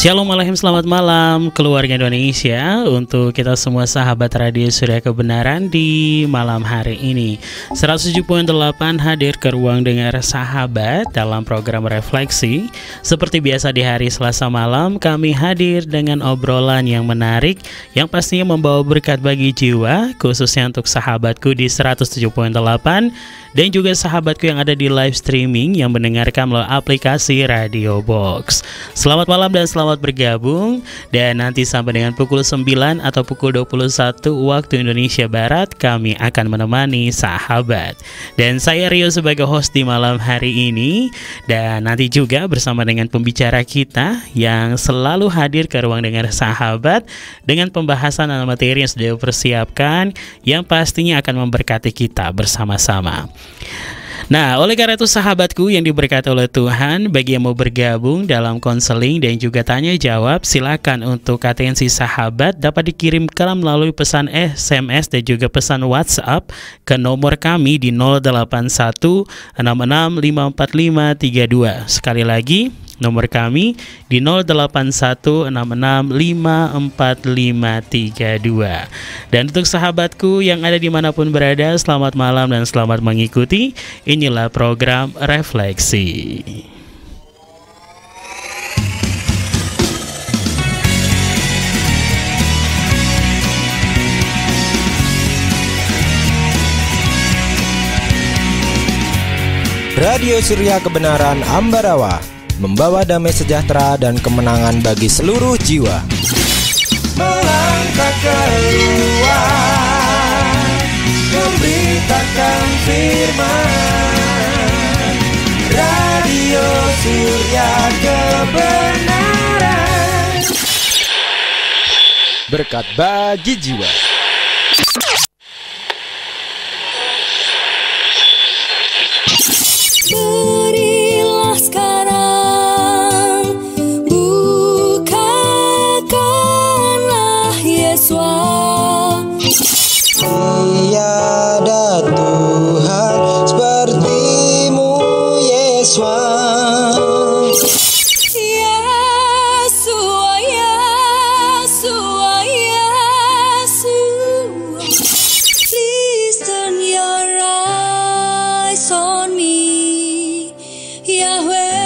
Shalom Alaikum, selamat malam keluarga Indonesia. Untuk kita semua sahabat Radio Surya Kebenaran di malam hari ini 107.8 hadir ke ruang dengar sahabat dalam program refleksi. Seperti biasa di hari Selasa malam kami hadir dengan obrolan yang menarik, yang pastinya membawa berkat bagi jiwa, khususnya untuk sahabatku di 107.8 dan juga sahabatku yang ada di live streaming yang mendengarkan melalui aplikasi Radio Box. Selamat malam dan selamat bergabung. Dan nanti sampai dengan pukul 9 atau pukul 21 waktu Indonesia Barat kami akan menemani sahabat. Dan saya Rio sebagai host di malam hari ini. Dan nanti juga bersama dengan pembicara kita yang selalu hadir ke ruang dengar sahabat dengan pembahasan dan materi yang sudah dipersiapkan, yang pastinya akan memberkati kita bersama-sama. Nah, oleh karena itu sahabatku yang diberkati oleh Tuhan, bagi yang mau bergabung dalam konseling dan juga tanya jawab, silakan untuk atensi sahabat dapat dikirimkan melalui pesan SMS dan juga pesan WhatsApp ke nomor kami di 0816654532. Sekali lagi, nomor kami di 0816654532. Dan untuk sahabatku yang ada dimanapun berada, selamat malam dan selamat mengikuti. Inilah program Refleksi. Radio Surya Kebenaran Ambarawa, membawa damai sejahtera dan kemenangan bagi seluruh jiwa. Melangkah keluar, memberitakan firman. Radio Surya Kebenaran, Berkat bagi jiwa. Berilah sekarang, bukakanlah Yesus. Tiada Tuhan sepertimu, Yesus. Yesua, Yesua, Yesua. Please turn your eyes on me, Yahweh.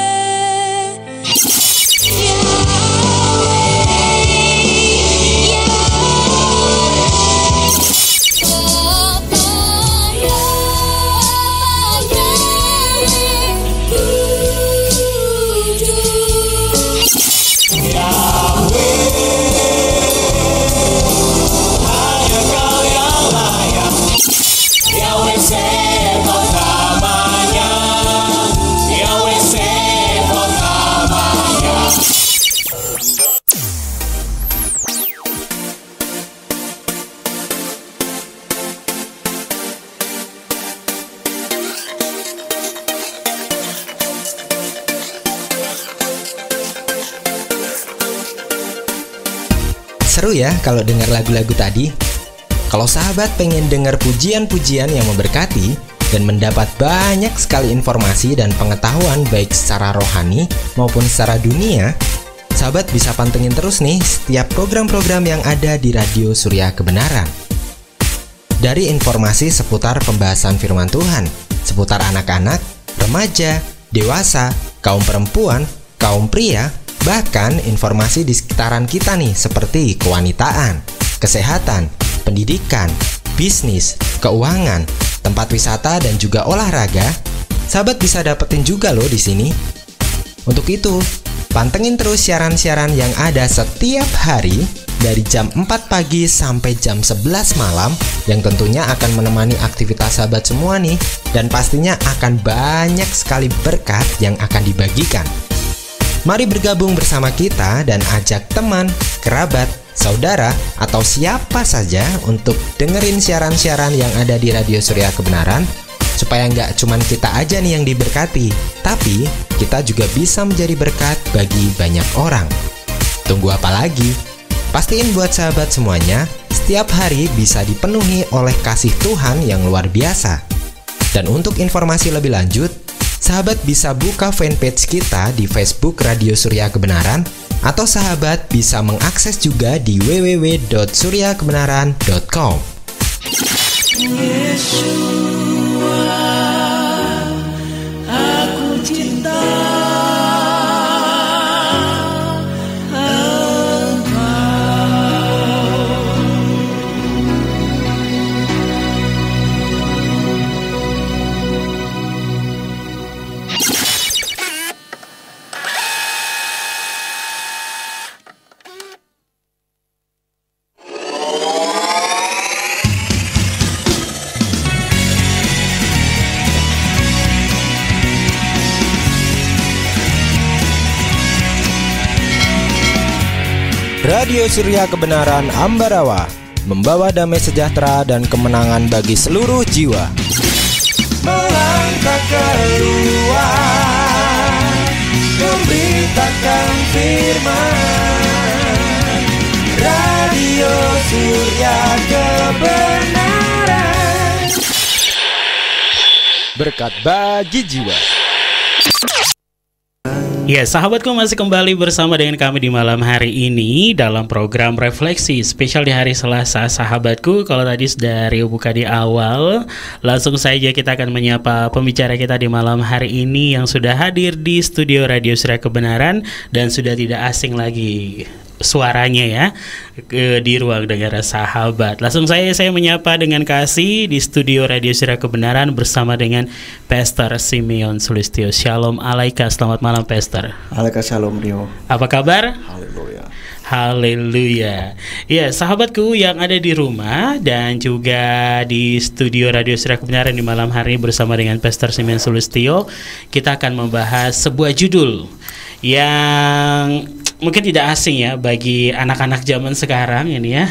Seru ya kalau dengar lagu-lagu tadi. Kalau sahabat pengen dengar pujian-pujian yang memberkati dan mendapat banyak sekali informasi dan pengetahuan baik secara rohani maupun secara dunia, sahabat bisa pantengin terus nih setiap program-program yang ada di Radio Surya Kebenaran. Dari informasi seputar pembahasan firman Tuhan, seputar anak-anak, remaja, dewasa, kaum perempuan, kaum pria, bahkan informasi di sekitaran kita nih seperti kewanitaan, kesehatan, pendidikan, bisnis, keuangan, tempat wisata dan juga olahraga, sahabat bisa dapetin juga loh di sini. Untuk itu, pantengin terus siaran-siaran yang ada setiap hari dari jam 4 pagi sampai jam 11 malam yang tentunya akan menemani aktivitas sahabat semua nih, dan pastinya akan banyak sekali berkat yang akan dibagikan. Mari bergabung bersama kita dan ajak teman, kerabat, saudara, atau siapa saja untuk dengerin siaran-siaran yang ada di Radio Surya Kebenaran, supaya nggak cuman kita aja nih yang diberkati, tapi kita juga bisa menjadi berkat bagi banyak orang. Tunggu apa lagi? Pastiin buat sahabat semuanya, setiap hari bisa dipenuhi oleh kasih Tuhan yang luar biasa. Dan untuk informasi lebih lanjut, sahabat bisa buka fanpage kita di Facebook Radio Surya Kebenaran Atau sahabat bisa mengakses juga di www.suryakebenaran.com. Aku cinta Radio Surya Kebenaran Ambarawa, membawa damai sejahtera dan kemenangan bagi seluruh jiwa. melangkah keluar, memberitakan firman. Radio Surya Kebenaran, Berkat bagi jiwa. Ya, sahabatku, masih kembali bersama dengan kami di malam hari ini dalam program Refleksi spesial di hari Selasa. Sahabatku, kalau tadi sudah Rio buka di awal, langsung saja kita akan menyapa pembicara kita di malam hari ini yang sudah hadir di studio Radio Surya Kebenaran dan sudah tidak asing lagi suaranya ya di ruang dengar sahabat. Langsung saya menyapa dengan kasih di studio Radio Surya Kebenaran bersama dengan Pastor Simeon Sulistyo. Shalom alaika, selamat malam Pastor. Alaika shalom Rio. Apa kabar? Haleluya. Haleluya. Ya, sahabatku yang ada di rumah dan juga di studio Radio Surya Kebenaran di malam hari bersama dengan Pastor Simeon Sulistyo, kita akan membahas sebuah judul yang mungkin tidak asing ya bagi anak-anak zaman sekarang ini ya.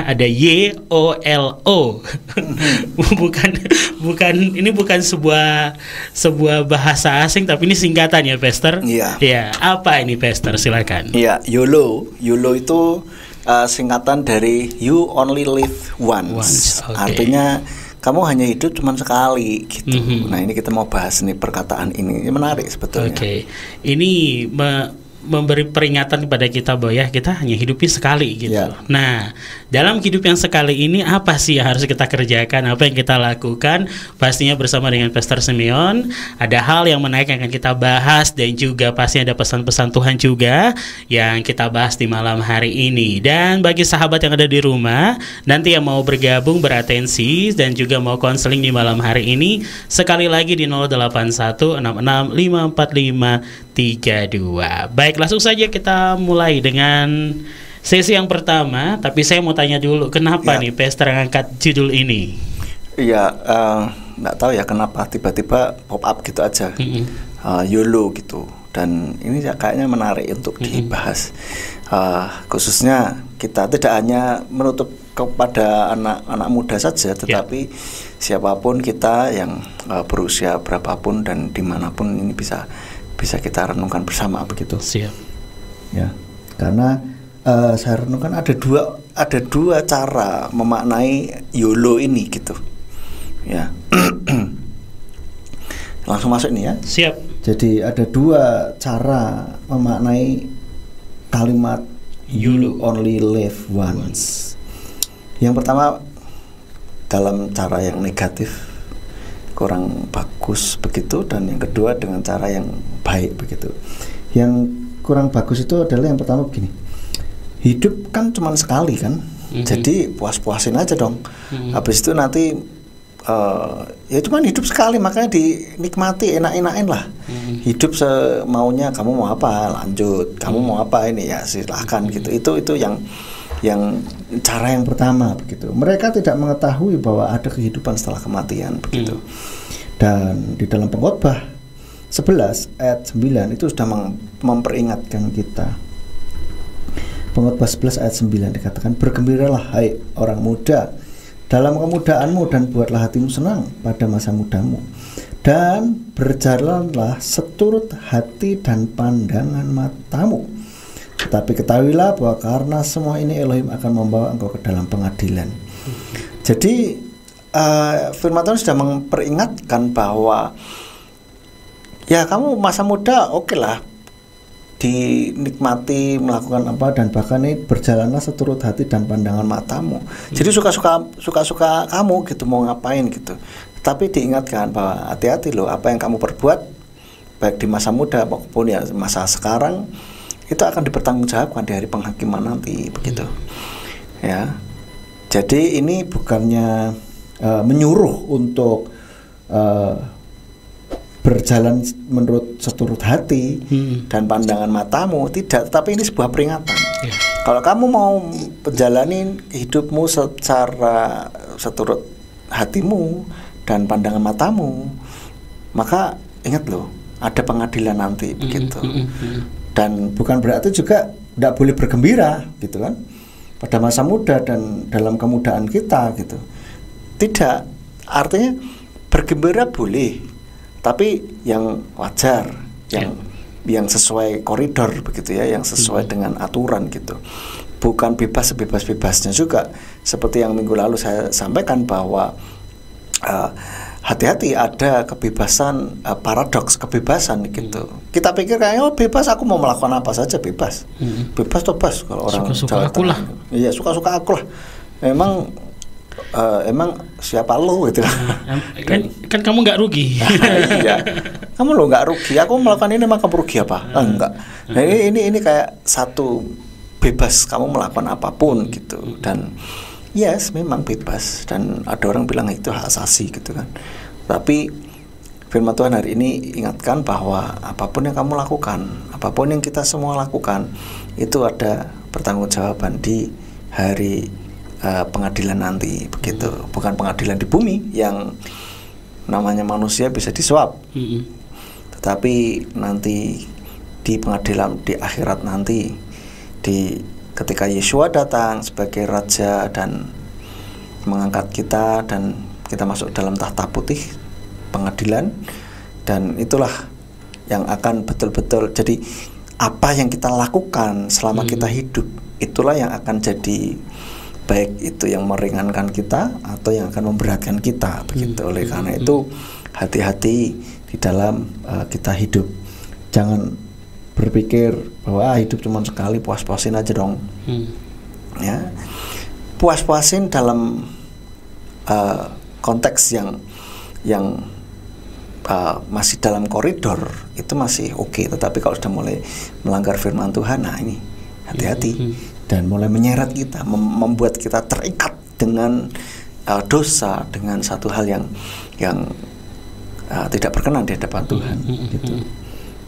Ada YOLO. bukan sebuah bahasa asing, tapi ini singkatan ya, Pastor. Iya. Ya, apa ini, Pastor? Silakan. Iya, YOLO. YOLO itu singkatan dari You Only Live Once. Okay. Artinya kamu hanya hidup cuma sekali gitu. Nah, ini kita mau bahas nih perkataan ini. Ini menarik sebetulnya. Oke. Ini memberi peringatan kepada kita bahwa ya kita hanya hidupi sekali gitu. Ya. Nah, dalam hidup yang sekali ini apa sih yang harus kita kerjakan, apa yang kita lakukan? Pastinya bersama dengan Pastor Simeon ada hal yang menarik yang akan kita bahas dan juga pasti ada pesan-pesan Tuhan juga yang kita bahas di malam hari ini. Dan bagi sahabat yang ada di rumah nanti yang mau bergabung, beratensi dan juga mau konseling di malam hari ini, sekali lagi di 0816654532. Baik, langsung saja kita mulai dengan sesi yang pertama. Tapi saya mau tanya dulu, kenapa nih Pastor ngangkat judul ini? Iya, nggak tahu ya kenapa tiba-tiba pop up gitu aja. YOLO gitu. Dan ini kayaknya menarik untuk dibahas. Khususnya kita tidak hanya menutup kepada anak-anak muda saja, tetapi siapapun kita yang berusia berapapun dan dimanapun ini bisa kita renungkan bersama begitu. Siap. Ya, karena saya renungkan ada dua cara memaknai YOLO ini gitu. Ya, langsung masuk nih ya. Siap. Jadi ada dua cara memaknai kalimat You Only Live Once. Yang pertama dalam cara yang negatif, kurang bagus begitu, dan yang kedua dengan cara yang baik begitu. Yang kurang bagus itu adalah yang pertama begini, hidup kan cuma sekali kan, jadi puas-puasin aja dong. Habis itu nanti ya cuma hidup sekali, makanya dinikmati, enak-enakin lah. Hidup semaunya, kamu mau apa lanjut, kamu mau apa ini ya silahkan gitu. Itu yang cara yang pertama begitu. Mereka tidak mengetahui bahwa ada kehidupan setelah kematian begitu. Dan di dalam Pengkhotbah 11 ayat 9 itu sudah memperingatkan kita. Pengkhotbah 11 ayat 9 dikatakan, bergembiralah hai orang muda dalam kemudaanmu, dan buatlah hatimu senang pada masa mudamu, dan berjalanlah seturut hati dan pandangan matamu. Tetapi ketahuilah bahwa karena semua ini Elohim akan membawa engkau ke dalam pengadilan. Jadi firman Tuhan sudah memperingatkan bahwa ya kamu masa muda oke lah, dinikmati, melakukan apa, dan bahkan ini berjalanlah seturut hati dan pandangan matamu. Jadi suka-suka kamu gitu mau ngapain gitu. Tapi diingatkan bahwa hati-hati loh, apa yang kamu perbuat baik di masa muda maupun ya masa sekarang itu akan dipertanggungjawabkan di hari penghakiman nanti begitu. Ya. Jadi ini bukannya menyuruh untuk berjalan menurut seturut hati dan pandangan matamu, tidak, tetapi ini sebuah peringatan. Kalau kamu mau menjalani hidupmu secara seturut hatimu dan pandangan matamu, maka ingat loh, ada pengadilan nanti begitu. Dan bukan berarti juga tidak boleh bergembira gitu kan pada masa muda dan dalam kemudaan kita gitu. Tidak, artinya bergembira boleh, tapi yang wajar, yang sesuai koridor begitu ya, yang sesuai dengan aturan gitu. Bukan bebas sebebas-bebasnya juga. Seperti yang minggu lalu saya sampaikan bahwa hati-hati ada kebebasan, paradoks kebebasan gitu. Kita pikir kayak oh bebas, aku mau melakukan apa saja bebas. Bebas toh bebas kalau orang suka-suka aku lah. Iya, suka-suka aku lah. Emang siapa lo gitu kan kamu nggak rugi. Iya, kamu lo nggak rugi, aku melakukan ini maka rugi apa? Enggak. Nah, ini kayak satu bebas kamu melakukan apapun gitu. Dan yes, memang bebas, dan ada orang bilang itu hak asasi gitu kan. Tapi firman Tuhan hari ini ingatkan bahwa apapun yang kamu lakukan, apapun yang kita semua lakukan, itu ada pertanggungjawaban di hari pengadilan nanti begitu. Bukan pengadilan di bumi yang namanya manusia bisa disuap, tetapi nanti di pengadilan di akhirat nanti, ketika Yeshua datang sebagai Raja dan mengangkat kita dan kita masuk dalam tahta putih pengadilan, dan itulah yang akan betul-betul jadi apa yang kita lakukan selama kita hidup, itulah yang akan jadi baik itu yang meringankan kita atau yang akan memberatkan kita begitu. Oleh karena itu hati-hati di dalam kita hidup. Jangan berpikir bahwa hidup cuma sekali, puas-puasin aja dong. Ya, puas-puasin dalam konteks yang masih dalam koridor itu masih oke. Tetapi kalau sudah mulai melanggar firman Tuhan, nah ini hati-hati. Dan mulai menyeret kita, membuat kita terikat dengan dosa, dengan satu hal yang tidak berkenan di hadapan Tuhan. Gitu.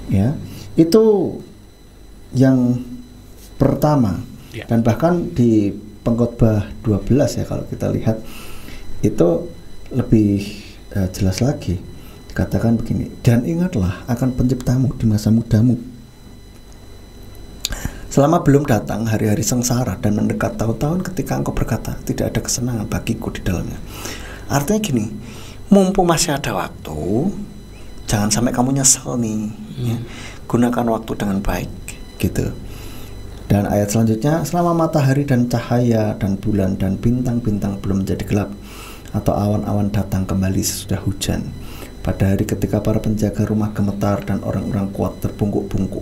Ya, itu yang pertama. Dan bahkan di Pengkhotbah 12 ya, kalau kita lihat itu lebih jelas lagi. Dikatakan begini, dan ingatlah akan penciptamu di masa mudamu, selama belum datang hari-hari sengsara dan mendekat tahun-tahun ketika engkau berkata, tidak ada kesenangan bagiku di dalamnya. Artinya gini, mumpung masih ada waktu, jangan sampai kamu nyesel nih. Ya. Gunakan waktu dengan baik, gitu. Dan ayat selanjutnya, selama matahari dan cahaya dan bulan dan bintang-bintang belum menjadi gelap, atau awan-awan datang kembali sesudah hujan, pada hari ketika para penjaga rumah gemetar dan orang-orang kuat terbungkuk-bungkuk,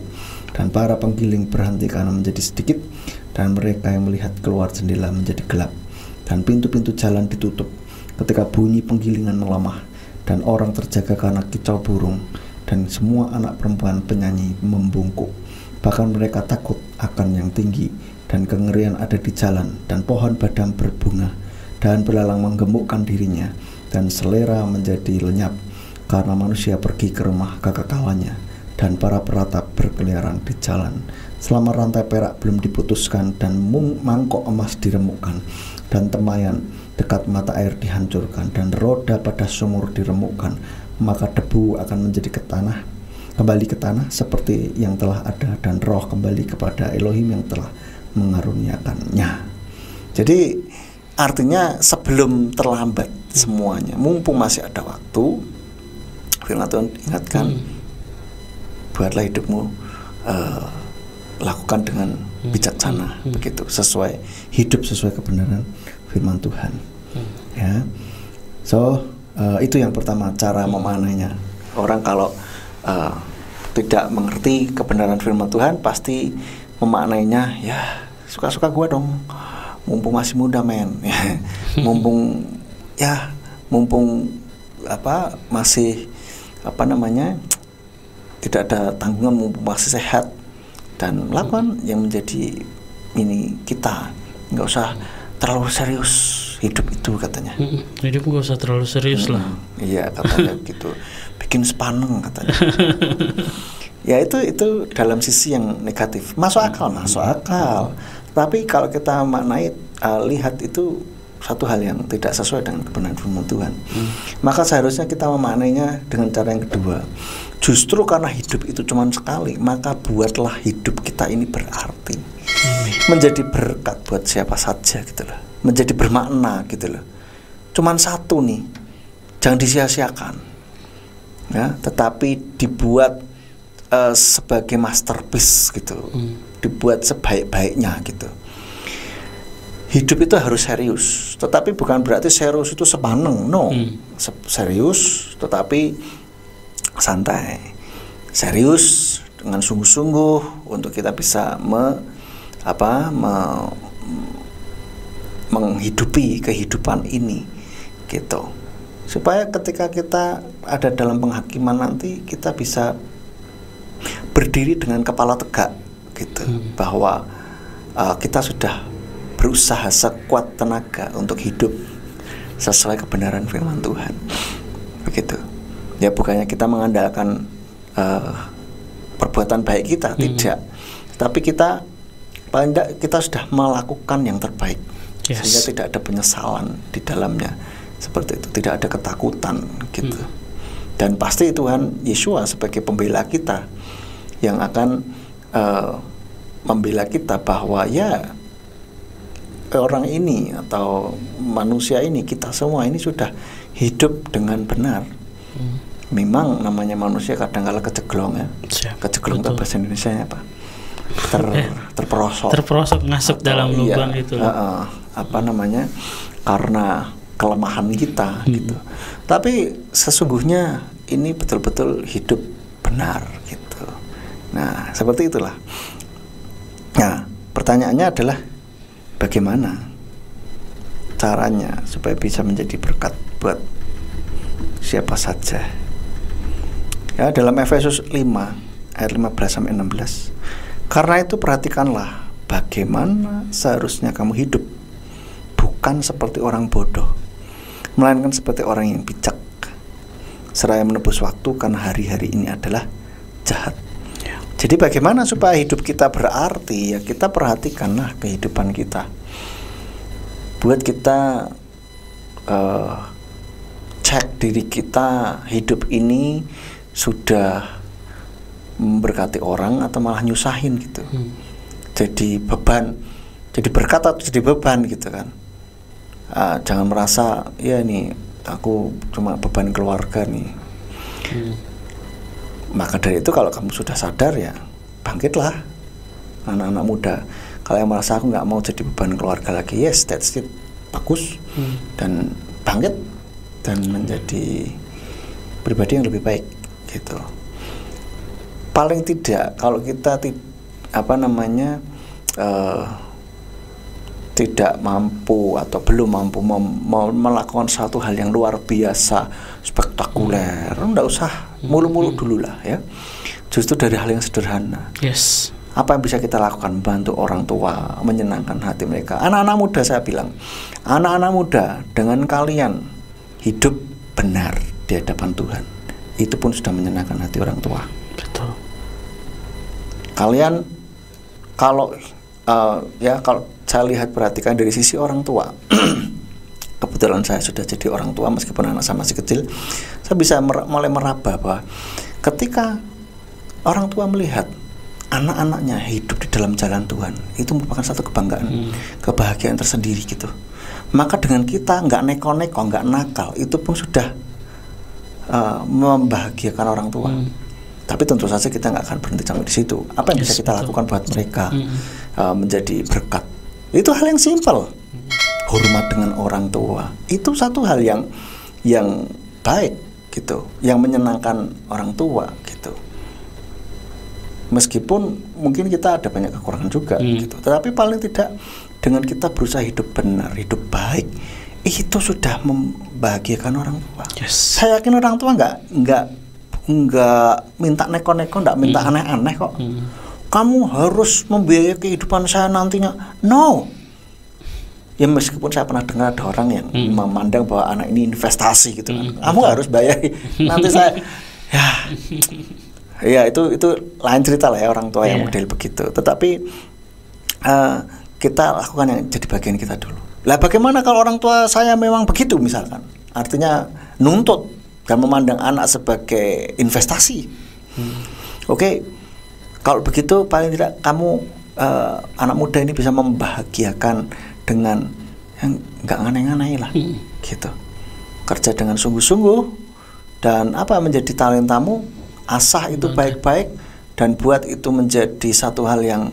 dan para penggiling berhenti karena menjadi sedikit, dan mereka yang melihat keluar jendela menjadi gelap, dan pintu-pintu jalan ditutup ketika bunyi penggilingan melemah, dan orang terjaga karena kicau burung, dan semua anak perempuan penyanyi membungkuk. Bahkan mereka takut akan yang tinggi, dan kengerian ada di jalan, dan pohon badam berbunga, dan belalang menggemukkan dirinya, dan selera menjadi lenyap, karena manusia pergi ke rumah kekekalannya, dan para peratap berkeliaran di jalan. Selama rantai perak belum diputuskan dan mangkok emas diremukkan, dan temayan dekat mata air dihancurkan, dan roda pada sumur diremukkan, maka debu akan menjadi kembali ke tanah seperti yang telah ada, dan roh kembali kepada Elohim yang telah mengaruniakannya. Jadi artinya sebelum terlambat semuanya, mumpung masih ada waktu, firman Tuhan ingatkan, buatlah hidupmu lakukan dengan bijaksana, begitu, hidup sesuai kebenaran firman Tuhan. Ya, so itu yang pertama, cara memaknainya. Orang kalau tidak mengerti kebenaran firman Tuhan pasti memaknainya ya suka-suka gue dong, mumpung masih muda men, mumpung masih tidak ada tanggungan, mumpung masih sehat, dan lakukan yang menjadi ini kita, nggak usah terlalu serius hidup itu katanya. Hidup nggak usah terlalu serius lah. Iya katanya gitu, bikin sepaneng katanya. Ya itu dalam sisi yang negatif, masuk akal. Tapi kalau kita maknai lihat itu satu hal yang tidak sesuai dengan kebenaran firman Tuhan, maka seharusnya kita memaknainya dengan cara yang kedua. Justru karena hidup itu cuma sekali, maka buatlah hidup kita ini berarti, menjadi berkat buat siapa saja gitu loh, menjadi bermakna gitu loh. Cuman satu nih, jangan disia-siakan ya, tetapi dibuat sebagai masterpiece gitu, dibuat sebaik-baiknya gitu. Hidup itu harus serius, tetapi bukan berarti serius itu sepaneng, no. Serius tetapi santai, serius dengan sungguh-sungguh untuk kita bisa menghidupi kehidupan ini gitu, supaya ketika kita ada dalam penghakiman nanti kita bisa berdiri dengan kepala tegak gitu, bahwa kita sudah berusaha sekuat tenaga untuk hidup sesuai kebenaran firman Tuhan begitu ya. Bukannya kita mengandalkan perbuatan baik kita, tidak, tapi kita paling tidak kita sudah melakukan yang terbaik, sehingga tidak ada penyesalan di dalamnya, seperti itu, tidak ada ketakutan gitu. Dan pasti Tuhan Yesus sebagai pembela kita yang akan membela kita bahwa ya orang ini atau manusia ini, kita semua ini sudah hidup dengan benar. Memang namanya manusia kadang-kala kejeglong ya. Kejeglong itu bahasa Indonesia apa? Terperosok masuk dalam lubang itu. Karena kelemahan kita gitu. Tapi sesungguhnya ini betul-betul hidup benar gitu. Nah, seperti itulah. Nah, pertanyaannya adalah bagaimana caranya supaya bisa menjadi berkat buat siapa saja. Ya, dalam Efesus 5 ayat 15 sampai 16. Karena itu perhatikanlah bagaimana seharusnya kamu hidup, bukan seperti orang bodoh, melainkan seperti orang yang bijak, seraya menebus waktu karena hari-hari ini adalah jahat. Jadi bagaimana supaya hidup kita berarti, ya kita perhatikanlah kehidupan kita. Buat kita cek diri kita, hidup ini sudah memberkati orang atau malah nyusahin gitu. Jadi beban, jadi berkat atau jadi beban gitu kan. Jangan merasa ya nih aku cuma beban keluarga nih. Maka dari itu kalau kamu sudah sadar ya bangkitlah anak-anak muda. Kalau yang merasa aku nggak mau jadi beban keluarga lagi, yes, that's it, bagus. Dan bangkit dan menjadi pribadi yang lebih baik gitu. Paling tidak kalau kita tidak mampu atau belum mampu melakukan satu hal yang luar biasa spektakuler, enggak usah mulu-mulu dulu lah ya. Justru dari hal yang sederhana. Yes. Apa yang bisa kita lakukan? Bantu orang tua, menyenangkan hati mereka. Anak-anak muda, saya bilang, anak-anak muda, dengan kalian hidup benar di hadapan Tuhan, itu pun sudah menyenangkan hati orang tua. Betul. Kalian kalau kalau saya lihat, perhatikan dari sisi orang tua. Kebetulan saya sudah jadi orang tua meskipun anak saya masih kecil. Saya bisa mulai meraba bahwa ketika orang tua melihat anak-anaknya hidup di dalam jalan Tuhan, itu merupakan satu kebanggaan, kebahagiaan tersendiri gitu. Maka dengan kita nggak neko-neko, nggak nakal, itu pun sudah membahagiakan orang tua. Tapi tentu saja kita nggak akan berhenti sampai di situ. Apa yang bisa kita lakukan buat mereka menjadi berkat? Itu hal yang simpel. Hormat dengan orang tua itu satu hal yang baik gitu, yang menyenangkan orang tua gitu. Meskipun mungkin kita ada banyak kekurangan juga gitu. Tetapi paling tidak dengan kita berusaha hidup benar, hidup baik, itu sudah membahagiakan orang tua. Yes. Saya yakin orang tua nggak minta neko-neko, nggak minta aneh-aneh kok. Kamu harus membiayai kehidupan saya nantinya. No. Ya meskipun saya pernah dengar ada orang yang memandang bahwa anak ini investasi gitu kan. Kamu harus bayari. Nanti saya ya itu lain cerita lah ya orang tua yang model begitu. Tetapi kita lakukan yang jadi bagian kita dulu. Lah bagaimana kalau orang tua saya memang begitu misalkan? Artinya nuntut dan memandang anak sebagai investasi. Oke. Kalau begitu paling tidak kamu anak muda ini bisa membahagiakan dengan yang nggak aneh-aneh lah, gitu. Kerja dengan sungguh-sungguh dan menjadi talentamu, asah itu baik-baik dan buat itu menjadi satu hal yang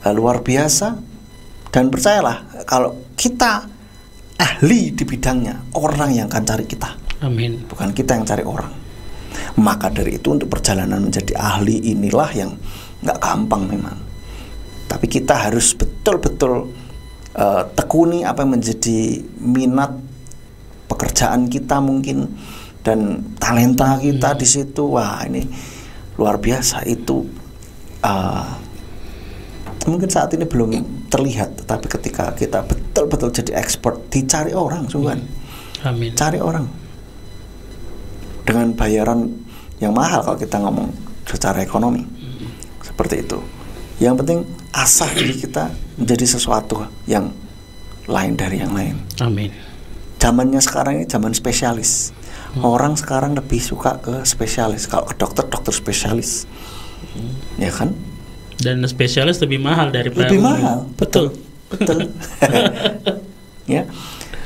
luar biasa. Dan percayalah kalau kita ahli di bidangnya, orang yang akan cari kita. Amin. Bukan kita yang cari orang. Maka dari itu untuk perjalanan menjadi ahli inilah yang nggak gampang memang. Tapi kita harus betul-betul tekuni apa yang menjadi minat pekerjaan kita mungkin dan talenta kita di situ. Wah ini luar biasa itu. Mungkin saat ini belum terlihat, tetapi ketika kita betul-betul jadi expert, dicari orang, sungguhan. Amin. Cari orang dengan bayaran yang mahal kalau kita ngomong secara ekonomi. Seperti itu. Yang penting asah diri kita menjadi sesuatu yang lain dari yang lain. Amin. Zamannya sekarang ini zaman spesialis. Orang sekarang lebih suka ke spesialis. Kalau ke dokter spesialis, ya kan? Dan spesialis lebih mahal daripada lebih mahal. Betul. Ya.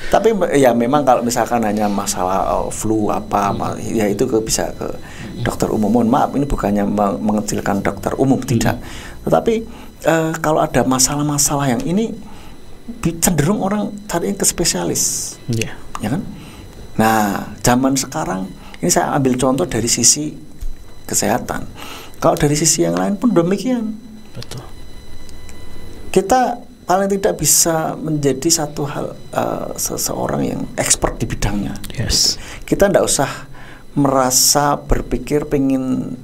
Tapi ya memang kalau misalkan hanya masalah flu ya itu bisa ke dokter umum. Mohon maaf, ini bukannya mengecilkan dokter umum, tidak. Tetapi kalau ada masalah-masalah yang ini cenderung orang cari ke spesialis, ya kan? Nah, zaman sekarang ini saya ambil contoh dari sisi kesehatan. Kalau dari sisi yang lain pun demikian. Betul. Kita paling tidak bisa menjadi satu hal seseorang yang expert di bidangnya. Yes. Kita tidak usah merasa berpikir pengen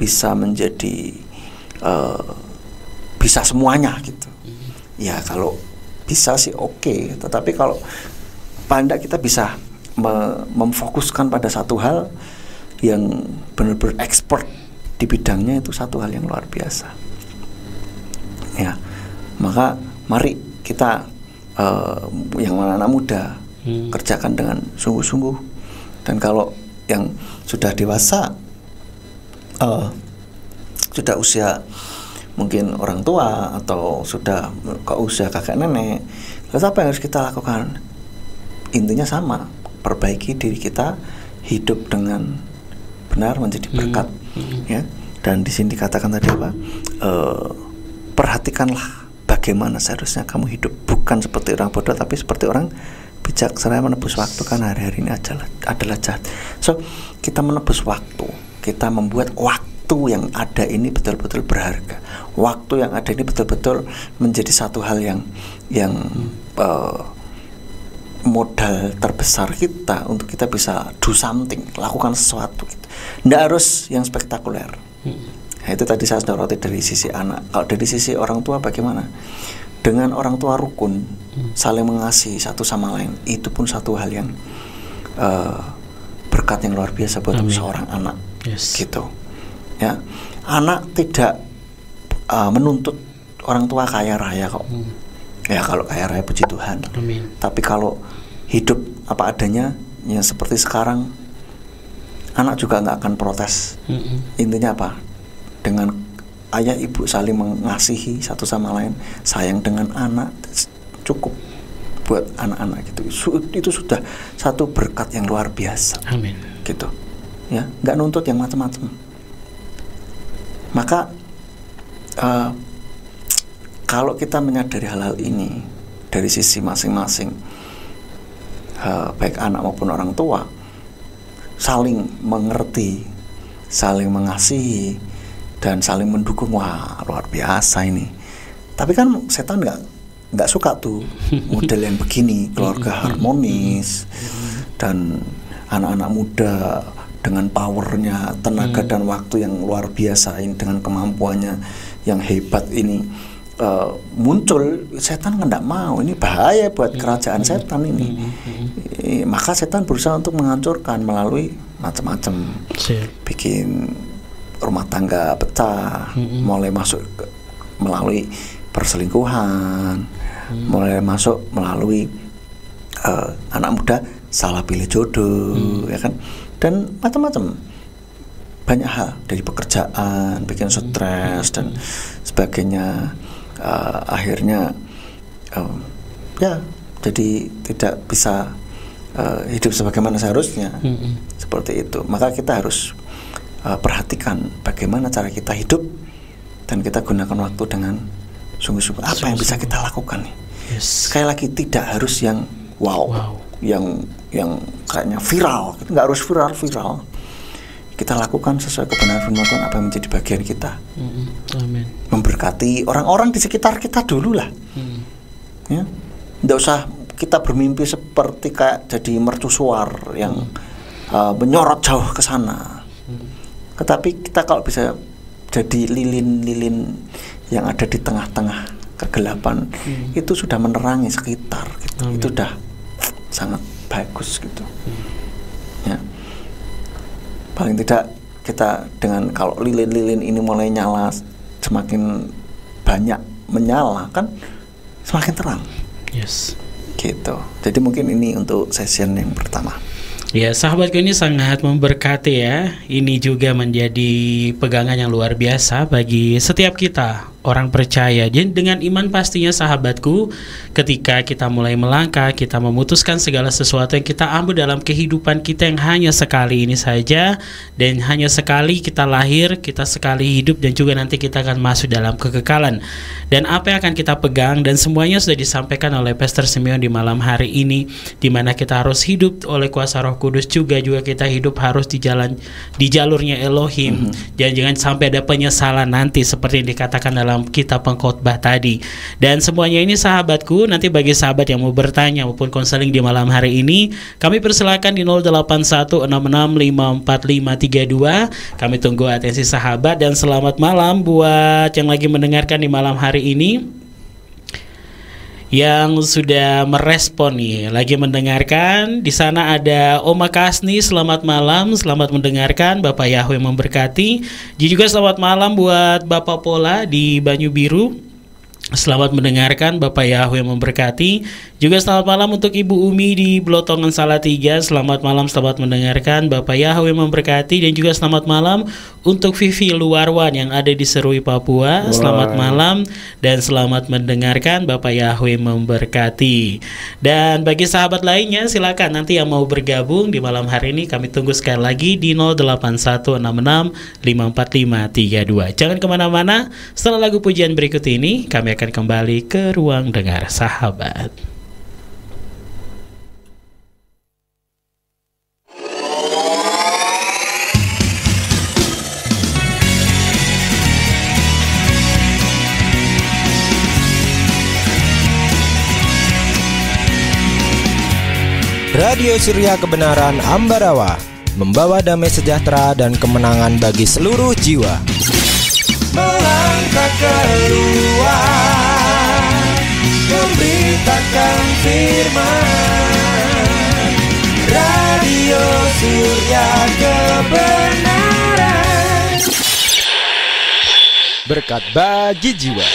bisa menjadi bisa semuanya gitu. Ya kalau bisa sih oke. Tetapi kalau paling tidak kita bisa memfokuskan pada satu hal yang benar-benar expert di bidangnya, itu satu hal yang luar biasa. Ya, maka mari kita yang anak muda kerjakan dengan sungguh-sungguh. Dan kalau yang sudah dewasa, sudah usia mungkin orang tua atau sudah ke usia kakek nenek, lalu apa yang harus kita lakukan? Intinya sama, perbaiki diri kita, hidup dengan benar menjadi berkat. Ya. Dan di sini dikatakan tadi perhatikanlah bagaimana seharusnya kamu hidup, bukan seperti orang bodoh tapi seperti orang bijak. Seraya menebus waktu, karena hari-hari ini adalah jahat. So kita menebus waktu, kita membuat waktu yang ada ini betul-betul berharga. Waktu yang ada ini betul-betul menjadi satu hal yang modal terbesar kita untuk kita bisa do something, lakukan sesuatu gitu. Nggak harus yang spektakuler. Nah, itu tadi saya soroti dari sisi anak. Kalau dari sisi orang tua bagaimana? Dengan orang tua rukun, saling mengasihi satu sama lain, itu pun satu hal yang berkat yang luar biasa buat seorang anak. Yes. Gitu. Ya, anak tidak menuntut orang tua kaya raya kok. Ya kalau kaya raya puji Tuhan. Amin. Tapi kalau hidup apa adanya, ya seperti sekarang, anak juga nggak akan protes. Intinya apa? Dengan ayah ibu saling mengasihi satu sama lain, sayang dengan anak, cukup buat anak-anak gitu. Itu sudah satu berkat yang luar biasa. Amin. Gitu. Ya, nggak nuntut yang macam-macam. Maka kalau kita menyadari hal-hal ini dari sisi masing-masing, baik anak maupun orang tua, saling mengerti, saling mengasihi, dan saling mendukung. Wah, luar biasa ini. Tapi kan setan nggak suka tuh model yang begini, keluarga harmonis dan anak-anak muda dengan powernya, tenaga dan waktu yang luar biasa ini, dengan kemampuannya yang hebat ini muncul. Setan kan nggak mau, ini bahaya buat kerajaan setan ini. Maka setan berusaha untuk menghancurkan melalui macam-macam, bikin rumah tangga pecah, mulai masuk melalui perselingkuhan, mulai masuk melalui anak muda salah pilih jodoh, ya kan, dan macam-macam, banyak hal, dari pekerjaan bikin stres dan sebagainya. Akhirnya ya jadi tidak bisa hidup sebagaimana seharusnya. Seperti itu. Maka kita harus perhatikan bagaimana cara kita hidup, dan kita gunakan waktu dengan sungguh-sungguh. Apa yang bisa kita lakukan nih? Sekali lagi, tidak harus yang wow. yang kayaknya viral. Kita nggak harus viral. Kita lakukan sesuai kebenaran firman Tuhan, apa yang menjadi bagian kita. Amin. Memberkati orang-orang di sekitar kita dulu lah. Ya, nggak usah kita bermimpi seperti kayak jadi mercusuar yang menyorot jauh ke sana. Tetapi kita kalau bisa jadi lilin-lilin yang ada di tengah-tengah kegelapan, itu sudah menerangi sekitar gitu. Itu sudah sangat bagus gitu. Ya, paling tidak kita dengan, kalau lilin-lilin ini mulai nyala, semakin banyak menyala kan semakin terang. Gitu. Jadi mungkin ini untuk session yang pertama. Ya, sahabatku, ini sangat memberkati ya. Ini juga menjadi pegangan yang luar biasa bagi setiap kita, orang percaya. Jadi dengan iman pastinya, sahabatku, ketika kita mulai melangkah, kita memutuskan segala sesuatu yang kita ambil dalam kehidupan kita yang hanya sekali ini saja, dan hanya sekali kita lahir, kita sekali hidup, dan juga nanti kita akan masuk dalam kekekalan. Dan apa yang akan kita pegang, dan semuanya sudah disampaikan oleh Pastor Simeon di malam hari ini, di mana kita harus hidup oleh kuasa Roh Kudus, juga kita hidup harus di jalurnya Elohim. Jangan sampai ada penyesalan nanti seperti yang dikatakan dalam kitab Pengkhotbah tadi. Dan semuanya ini, sahabatku, nanti bagi sahabat yang mau bertanya maupun konseling di malam hari ini, kami persilakan di 0816654532. Kami tunggu atensi sahabat, dan selamat malam buat yang lagi mendengarkan di malam hari ini, yang sudah merespon nih, lagi mendengarkan. Di sana ada Oma Kasni, selamat malam, selamat mendengarkan, Bapak Yahweh memberkati. Juga selamat malam buat Bapak Pola di Banyu Biru, selamat mendengarkan, Bapak Yahweh memberkati. Juga selamat malam untuk Ibu Umi di Blotongan Salatiga, selamat malam, selamat mendengarkan, Bapak Yahweh memberkati. Dan juga selamat malam untuk Vivi Luarwan yang ada di Serui, Papua. Selamat malam dan selamat mendengarkan, Bapak Yahweh memberkati. Dan bagi sahabat lainnya, silakan nanti yang mau bergabung di malam hari ini, kami tunggu sekali lagi di 0816654532. Jangan kemana-mana, setelah lagu pujian berikut ini kami akan kembali ke ruang dengar sahabat. Radio Surya Kebenaran Ambarawa, membawa damai sejahtera dan kemenangan bagi seluruh jiwa. Melangkah keluar, memberitakan firman. Radio Surya Kebenaran, berkat bagi jiwa.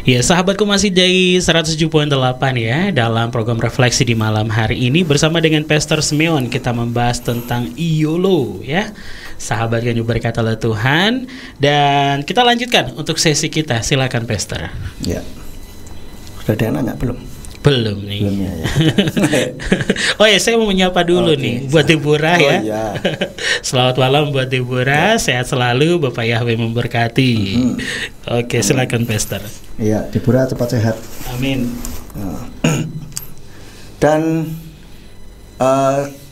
Ya, sahabatku, masih dari 107.8 ya dalam program refleksi di malam hari ini bersama dengan Pastor Simeon. Kita membahas tentang YOLO ya, sahabat yang diberkati oleh Tuhan. Dan kita lanjutkan untuk sesi kita. Silakan Pastor. Ya, sudah ada yang nanya belum? Belum nih. Belum ya. Oh ya, saya mau menyapa dulu nih buat Deborah ya. Iya. Selamat malam buat Deborah, sehat selalu, Bapak Yahweh memberkati. Oke, silakan Pastor. Iya, Deborah cepat sehat. Amin. Dan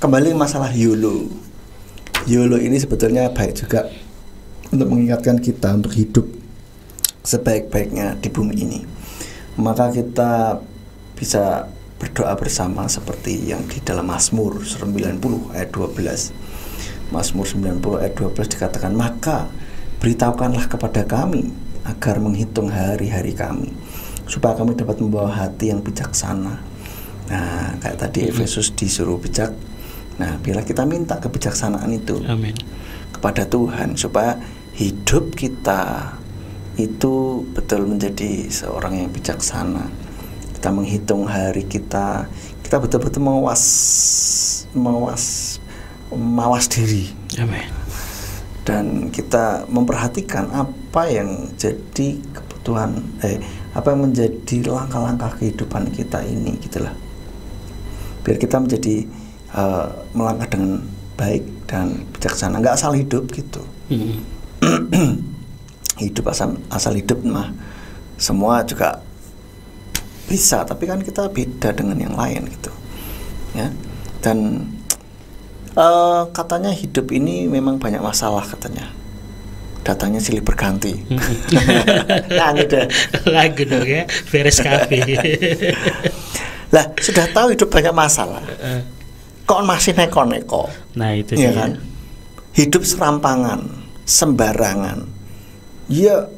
kembali masalah YOLO. YOLO ini sebetulnya baik juga untuk mengingatkan kita untuk hidup sebaik-baiknya di bumi ini. Maka kita bisa berdoa bersama seperti yang di dalam Mazmur 90 ayat 12. Mazmur 90 ayat 12 dikatakan, maka beritahukanlah kepada kami agar menghitung hari-hari kami, supaya kami dapat membawa hati yang bijaksana. Nah, kayak tadi Efesus disuruh bijak. Nah, bila kita minta kebijaksanaan itu Amin. kepada Tuhan, supaya hidup kita itu betul menjadi seorang yang bijaksana. Kita menghitung hari kita betul-betul mawas diri. Amin. Dan kita memperhatikan apa yang jadi kebutuhan, apa yang menjadi langkah-langkah kehidupan kita ini, gitulah. Biar kita menjadi melangkah dengan baik dan bijaksana, nggak asal hidup gitu. Hidup asal hidup mah semua juga bisa, tapi kan kita beda dengan yang lain gitu, ya. Dan katanya hidup ini memang banyak masalah katanya. Datanya silih berganti. Lagu dong ya, beres kafe. Lah sudah tahu hidup banyak masalah, kok masih neko-neko? Nah itu ya dia. Kan? Hidup serampangan, sembarangan, ya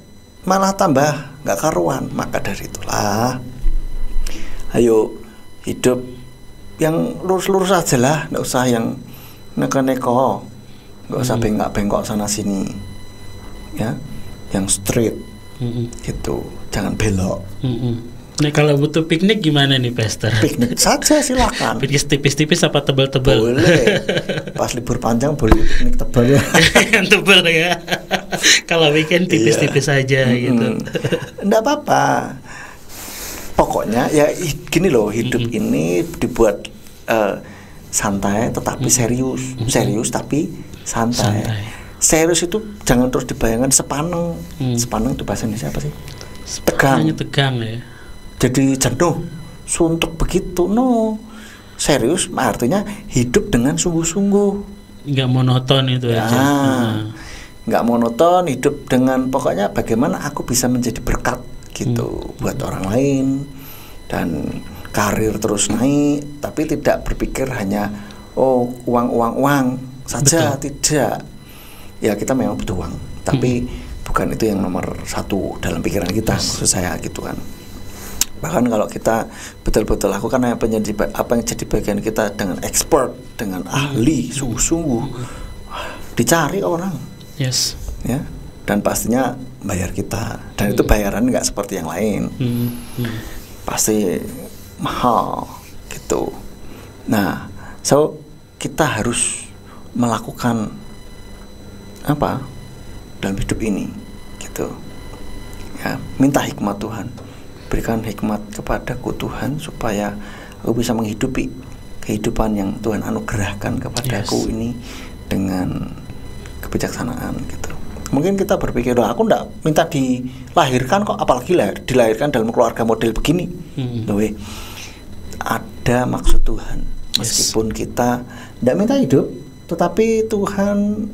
malah tambah nggak karuan. Maka dari itulah, ayo hidup yang lurus-lurus aja lah, nggak usah yang neko-neko, nggak usah bengkok-bengkok sana sini, ya, yang straight gitu, jangan belok. Nah kalau butuh piknik gimana nih Pastor? Piknik saja silakan. Piknik tipis-tipis apa tebal-tebal? Boleh. Pas libur panjang boleh piknik tebal ya. Yang tebal ya. Kalau weekend tipis-tipis aja gitu. Nggak apa-apa. Pokoknya ya gini loh, hidup ini dibuat santai tetapi serius. Serius tapi santai. Serius itu jangan terus dibayangkan sepaneng. Sepaneng itu bahasa Indonesia apa sih? Tegang ya. Jadi jenuh, suntuk begitu. No, serius artinya hidup dengan sungguh-sungguh. Nggak monoton itu aja. Nggak monoton, hidup dengan pokoknya bagaimana aku bisa menjadi berkat gitu buat orang lain, dan karir terus naik, tapi tidak berpikir hanya uang saja. Betul. Tidak. Ya kita memang butuh uang, tapi bukan itu yang nomor satu dalam pikiran kita. Maksud saya gitu kan. Bahkan kalau kita betul-betul lakukan apa yang jadi bagian kita dengan expert, dengan ahli, sungguh-sungguh, dicari orang, yes, ya, dan pastinya bayar kita, dan itu bayaran nggak seperti yang lain, pasti mahal gitu. Nah, so kita harus melakukan apa dalam hidup ini, gitu, ya, minta hikmat Tuhan. Berikan hikmat kepadaku Tuhan supaya aku bisa menghidupi kehidupan yang Tuhan anugerahkan kepadaku ini dengan kebijaksanaan gitu. Mungkin kita berpikir, aku enggak minta dilahirkan kok, apalagi dilahirkan dalam keluarga model begini. Ada maksud Tuhan. Meskipun kita enggak minta hidup, tetapi Tuhan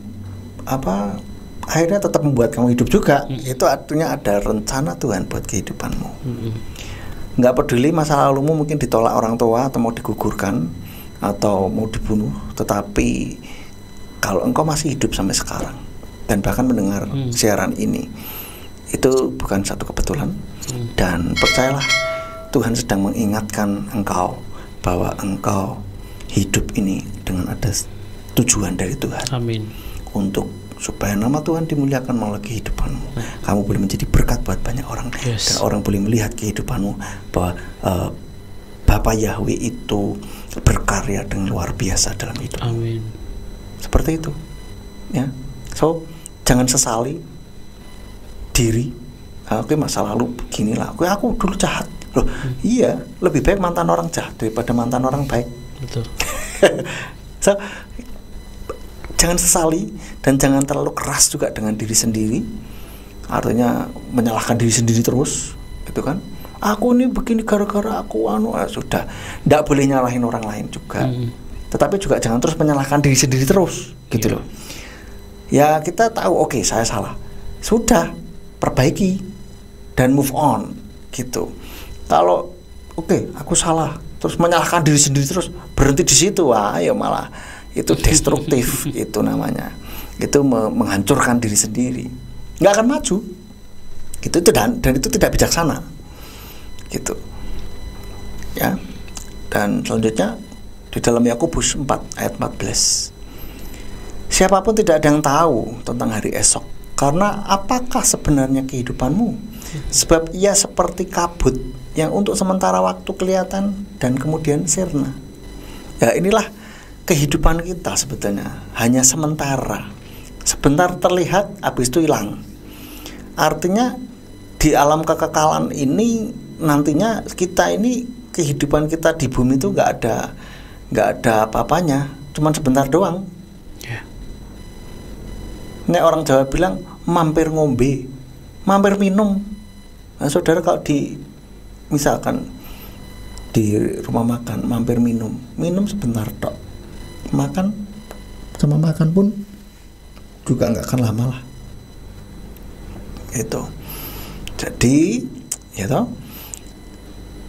akhirnya tetap membuat kamu hidup juga. Itu artinya ada rencana Tuhan buat kehidupanmu. Nggak peduli masa lalumu mungkin ditolak orang tua, atau mau digugurkan, atau mau dibunuh, tetapi kalau engkau masih hidup sampai sekarang dan bahkan mendengar siaran ini, itu bukan satu kebetulan. Dan percayalah, Tuhan sedang mengingatkan engkau bahwa engkau hidup ini dengan ada tujuan dari Tuhan. Amin. Untuk supaya nama Tuhan dimuliakan melalui kehidupanmu. Kamu boleh menjadi berkat buat banyak orang, dan orang boleh melihat kehidupanmu bahwa Bapa Yahweh itu berkarya dengan luar biasa dalam hidupmu. Amin. Seperti itu, ya. So jangan sesali diri. Oke, masa lalu beginilah. Aku dulu jahat. Loh, iya, lebih baik mantan orang jahat daripada mantan orang baik. Betul. So jangan sesali dan jangan terlalu keras juga dengan diri sendiri. Artinya menyalahkan diri sendiri terus, gitu kan? Aku ini begini gara-gara aku sudah. Nggak boleh nyalahin orang lain juga. Tetapi juga jangan terus menyalahkan diri sendiri terus, gitu loh. Ya kita tahu oke, saya salah. Sudah, perbaiki dan move on gitu. Kalau oke, aku salah terus menyalahkan diri sendiri terus berhenti di situ, wah ya malah itu destruktif itu namanya. Itu menghancurkan diri sendiri. Nggak akan maju. Gitu itu dan itu tidak bijaksana. Gitu. Ya. Dan selanjutnya di dalam Yakobus 4 ayat 14. Siapapun tidak ada yang tahu tentang hari esok, karena apakah sebenarnya kehidupanmu? Sebab ia seperti kabut yang untuk sementara waktu kelihatan dan kemudian sirna. Ya inilah kehidupan kita sebetulnya, hanya sementara. Sebentar terlihat, habis itu hilang. Artinya di alam kekekalan ini nantinya kita ini, kehidupan kita di bumi itu nggak ada apa-apanya, cuman sebentar doang. Nek orang Jawa bilang mampir ngombe, mampir minum. Nah, saudara kalau misalkan di rumah makan mampir minum sebentar tok. Makan sama makan pun juga nggak akan lama lah. Itu. Jadi, ya toh,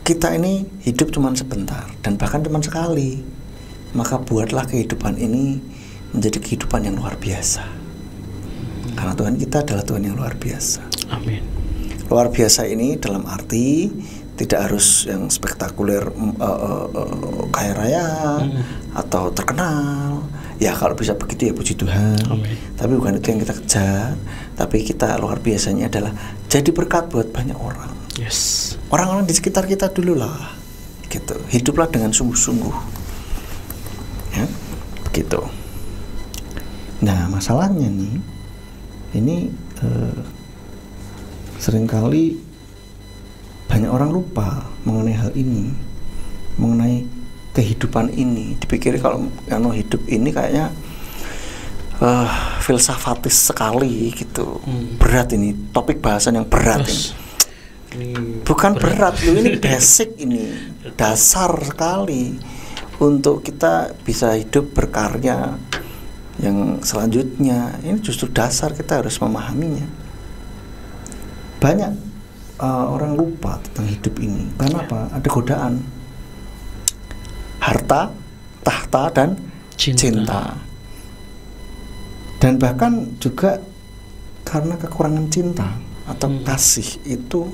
kita ini hidup cuma sebentar dan bahkan cuma sekali. Maka buatlah kehidupan ini menjadi kehidupan yang luar biasa. Karena Tuhan kita adalah Tuhan yang luar biasa. Amin. Luar biasa ini dalam arti tidak harus yang spektakuler, kaya raya atau terkenal. Ya kalau bisa begitu ya puji Tuhan. Amin. Tapi bukan itu yang kita kejar. Tapi kita luar biasanya adalah jadi berkat buat banyak orang. Yes. Orang-orang di sekitar kita dulu lah. Gitu. Hiduplah dengan sungguh-sungguh. Ya, begitu. Nah masalahnya nih, ini seringkali banyak orang lupa mengenai hal ini, mengenai kehidupan ini. Dipikir kalau hidup ini kayaknya filsafatis sekali gitu. Berat ini, topik bahasan yang berat ini. Bukan berat loh, ini basic, ini dasar sekali untuk kita bisa hidup berkarya yang selanjutnya. Ini justru dasar, kita harus memahaminya. Banyak orang lupa tentang hidup ini. Karena apa? Ada godaan. Harta, tahta, dan cinta. Dan bahkan juga karena kekurangan cinta atau kasih itu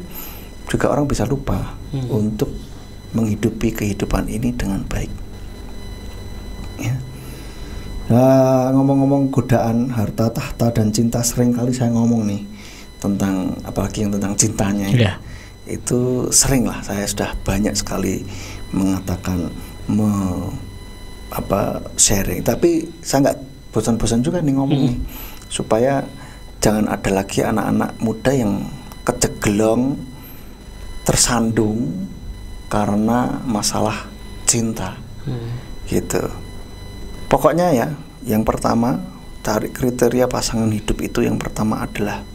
juga orang bisa lupa untuk menghidupi kehidupan ini dengan baik. Ya. Nah, ngomong-ngomong godaan, harta, tahta, dan cinta, sering kali saya ngomong nih tentang, apalagi yang tentang cintanya ini. Itu sering lah, saya sudah banyak sekali mengatakan, sharing. Tapi saya nggak bosan-bosan juga nih ngomong nih, supaya jangan ada lagi anak-anak muda yang kejegelong, tersandung karena masalah cinta, gitu. Pokoknya ya, yang pertama cari kriteria pasangan hidup itu, yang pertama adalah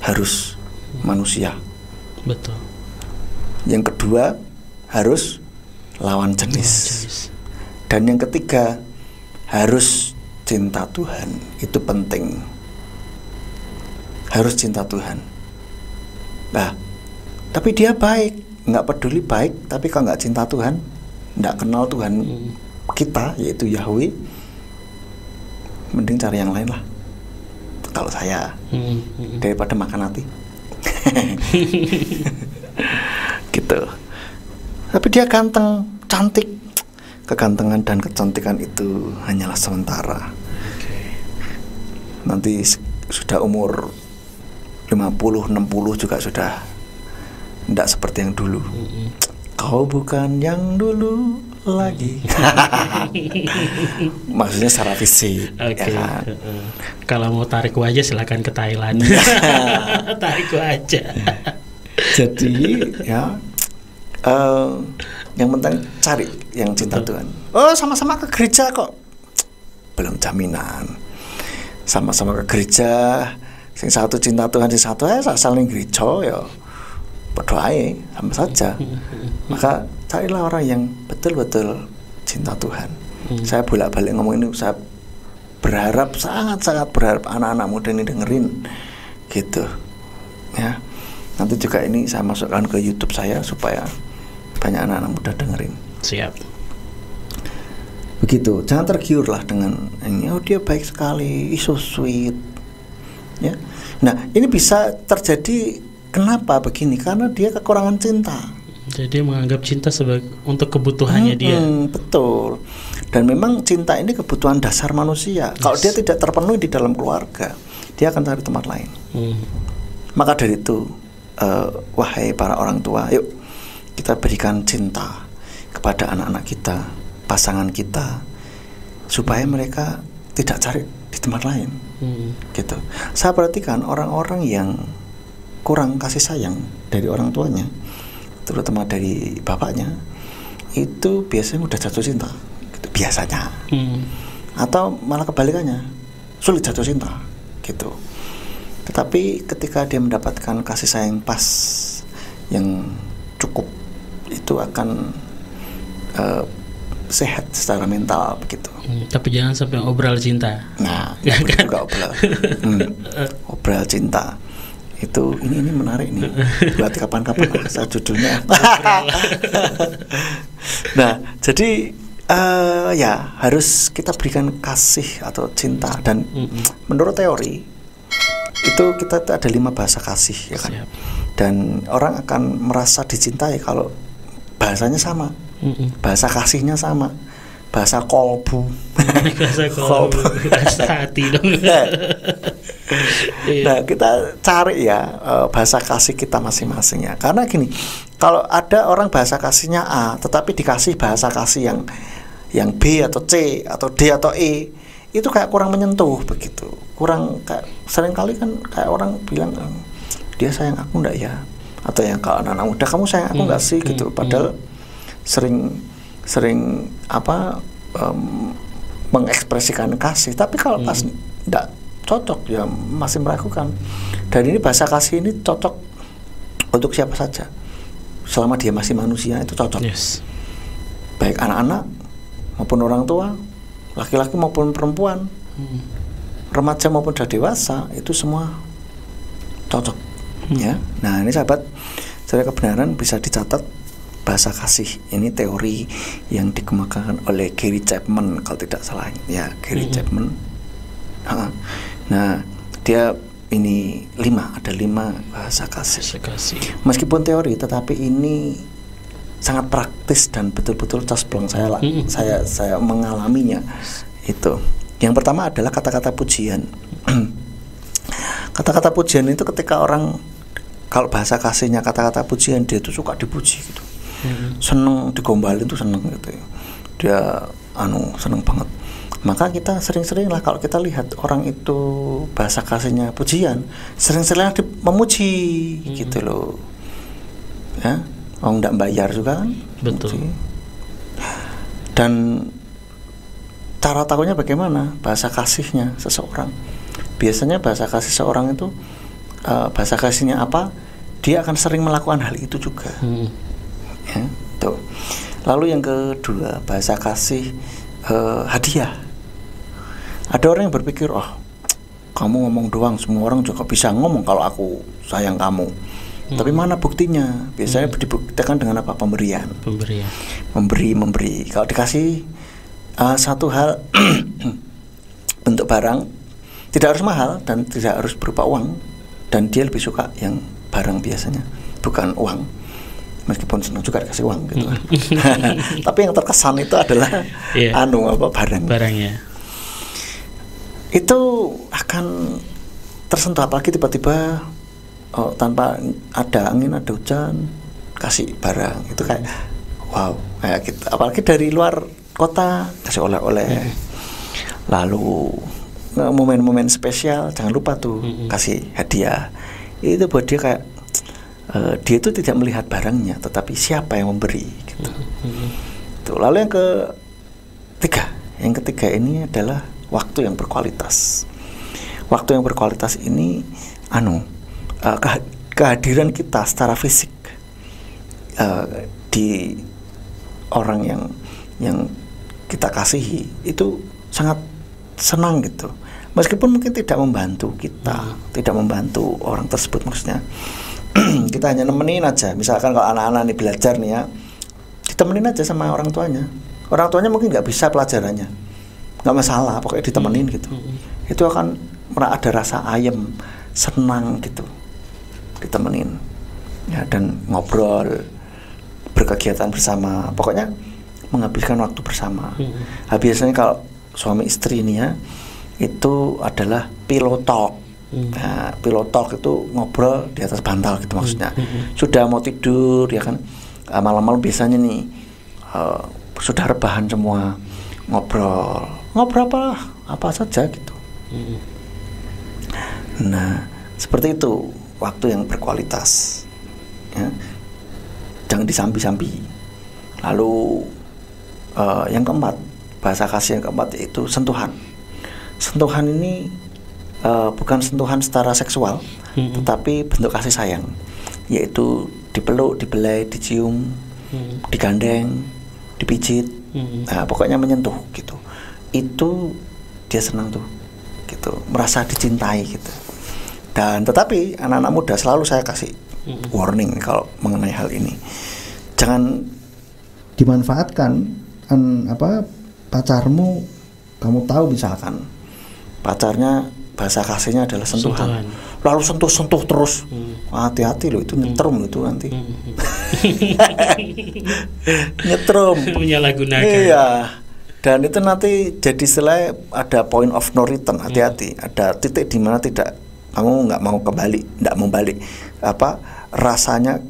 harus manusia. Betul. Yang kedua harus lawan jenis. Dan yang ketiga harus cinta Tuhan. Itu penting. Harus cinta Tuhan. Nah, tapi dia baik, nggak peduli baik, tapi kalau nggak cinta Tuhan, nggak kenal Tuhan kita, yaitu Yahweh, mending cari yang lain lah. Kalau saya, daripada makan hati. Gitu. Tapi dia ganteng, cantik. Kegantengan dan kecantikan itu hanyalah sementara. Nanti sudah umur 50, 60 juga sudah tidak seperti yang dulu. Kau bukan yang dulu lagi. Maksudnya secara fisik. Oke. Ya kan? Kalau mau tarik wajah silakan ke Thailand. Tarik wajah. Jadi ya, yang penting cari yang cinta Tuhan. Oh, sama-sama ke gereja kok, belum jaminan. Sama-sama ke gereja, sing satu cinta Tuhan, sing satu asal ning gereja ya berdoa sama saja. Maka carilah orang yang betul-betul cinta Tuhan. Saya bolak-balik ngomong ini, saya berharap, sangat berharap anak-anak muda ini dengerin gitu ya. Nanti juga ini saya masukkan ke YouTube saya supaya banyak anak-anak muda dengerin. Siap. Begitu, jangan tergiur lah dengan ini, oh dia baik sekali, so sweet ya. Nah ini bisa terjadi, kenapa begini? Karena dia kekurangan cinta. Jadi menganggap cinta sebagai untuk kebutuhannya dia. Betul. Dan memang cinta ini kebutuhan dasar manusia. Kalau dia tidak terpenuhi di dalam keluarga, dia akan cari tempat lain. Maka dari itu, wahai para orang tua, yuk kita berikan cinta kepada anak-anak kita, pasangan kita, supaya mereka tidak cari di tempat lain. Gitu. Saya perhatikan orang-orang yang kurang kasih sayang dari orang tuanya, terutama dari bapaknya, itu biasanya mudah jatuh cinta gitu, biasanya. Atau malah kebalikannya, sulit jatuh cinta gitu. Tetapi ketika dia mendapatkan kasih sayang pas yang cukup, itu akan sehat secara mental begitu. Tapi jangan sampai obral cinta. Nah, juga obral. Obral cinta. Itu ini menarik nih. Berarti kapan-kapan saya judulnya. Nah, jadi ya harus kita berikan kasih atau cinta. Dan menurut teori itu kita ada 5 bahasa kasih ya kan. Siap. Dan orang akan merasa dicintai kalau bahasanya sama. Bahasa kasihnya sama. Bahasa kolbu. Bahasa kolbu. Bahasa hati dong. Nah, kita cari ya bahasa kasih kita masing-masing ya. Karena gini, kalau ada orang bahasa kasihnya A, tetapi dikasih bahasa kasih yang B atau C atau D atau E, itu kayak kurang menyentuh begitu. Kurang, kayak seringkali kan kayak orang bilang, dia sayang aku enggak ya? Atau yang kalau anak-anak muda, kamu sayang aku enggak sih gitu. Padahal sering mengekspresikan kasih, tapi kalau pas enggak cocok ya masih meragukan. Dan ini bahasa kasih ini cocok untuk siapa saja selama dia masih manusia, itu cocok. Baik anak-anak maupun orang tua, laki-laki maupun perempuan, remaja maupun sudah dewasa, itu semua cocok ya. Nah ini sahabat, secara kebenaran bisa dicatat bahasa kasih ini teori yang dikemukakan oleh Gary Chapman kalau tidak salah ya, Gary Chapman. Nah dia ini 5, ada 5 bahasa kasih. Meskipun teori, tetapi ini sangat praktis dan betul-betul casplong. Saya mengalaminya. Itu yang pertama adalah kata-kata pujian. Kata-kata pujian itu ketika orang, kalau bahasa kasihnya kata-kata pujian, dia itu suka dipuji gitu. Seneng digombalin tuh seneng gitu ya. Dia seneng banget. Maka kita sering-sering lah kalau kita lihat orang itu bahasa kasihnya pujian, sering-sering memuji gitu loh ya. Orang nggak bayar juga kan. Betul. Memuji. Dan cara tahunya bagaimana bahasa kasihnya seseorang? Biasanya bahasa kasih seorang itu bahasa kasihnya apa, dia akan sering melakukan hal itu juga. Ya, tuh. Lalu yang kedua, bahasa kasih hadiah. Ada orang yang berpikir, oh kamu ngomong doang, semua orang juga bisa ngomong kalau aku sayang kamu. Tapi mana buktinya? Biasanya dibuktikan dengan apa? Pemberian. Memberi. Kalau dikasih satu hal bentuk barang, tidak harus mahal dan tidak harus berupa uang, dan dia lebih suka yang barang biasanya, bukan uang. Meskipun senang juga dikasih uang gitu. Tapi yang terkesan itu adalah barangnya. Itu akan tersentuh, apalagi tiba-tiba tanpa ada angin, ada hujan, kasih barang. Itu kayak wow, kayak gitu. Apalagi dari luar kota kasih oleh-oleh. Lalu momen-momen spesial jangan lupa tuh kasih hadiah. Itu buat dia kayak dia itu tidak melihat barangnya, tetapi siapa yang memberi gitu. Tuh, lalu yang ketiga ini adalah waktu yang berkualitas. Waktu yang berkualitas ini kehadiran kita secara fisik di orang yang kita kasihi itu sangat senang gitu. Meskipun mungkin tidak membantu kita, tidak membantu orang tersebut maksudnya. Kita hanya nemenin aja. Misalkan kalau anak-anak ini belajar nih ya, ditemenin aja sama orang tuanya. Orang tuanya mungkin nggak bisa pelajarannya, nggak masalah, pokoknya ditemenin gitu. Itu akan ada rasa ayem, senang gitu, ditemenin ya, dan ngobrol, berkegiatan bersama, pokoknya menghabiskan waktu bersama. Biasanya kalau suami istri ini ya, itu adalah pillow talk. Nah, pillow talk itu ngobrol di atas bantal gitu maksudnya. Sudah mau tidur ya kan, malam-malam biasanya nih sudah rebahan semua, ngobrol apa saja gitu. Nah, seperti itu waktu yang berkualitas ya. Jangan disambi-sambi. Lalu yang keempat, bahasa kasih yang keempat itu sentuhan. Sentuhan ini bukan sentuhan secara seksual, tetapi bentuk kasih sayang, yaitu dipeluk, dibelai, dicium, digandeng, dipijit, nah, pokoknya menyentuh gitu. Itu dia senang tuh, gitu, merasa dicintai gitu. Dan tetapi anak-anak muda selalu saya kasih warning kalau mengenai hal ini, jangan dimanfaatkan pacarmu. Kamu tahu misalkan pacarnya bahasa kasihnya adalah sentuhan. Lalu sentuh terus. Hati-hati loh, itu nyetrum loh itu nanti. Nyetrum, menyalahgunakan. Iya. Dan itu nanti jadi istilah ada point of no return. Hati-hati, ada titik di mana tidak, kamu nggak mau kembali, nggak mau balik. Rasanya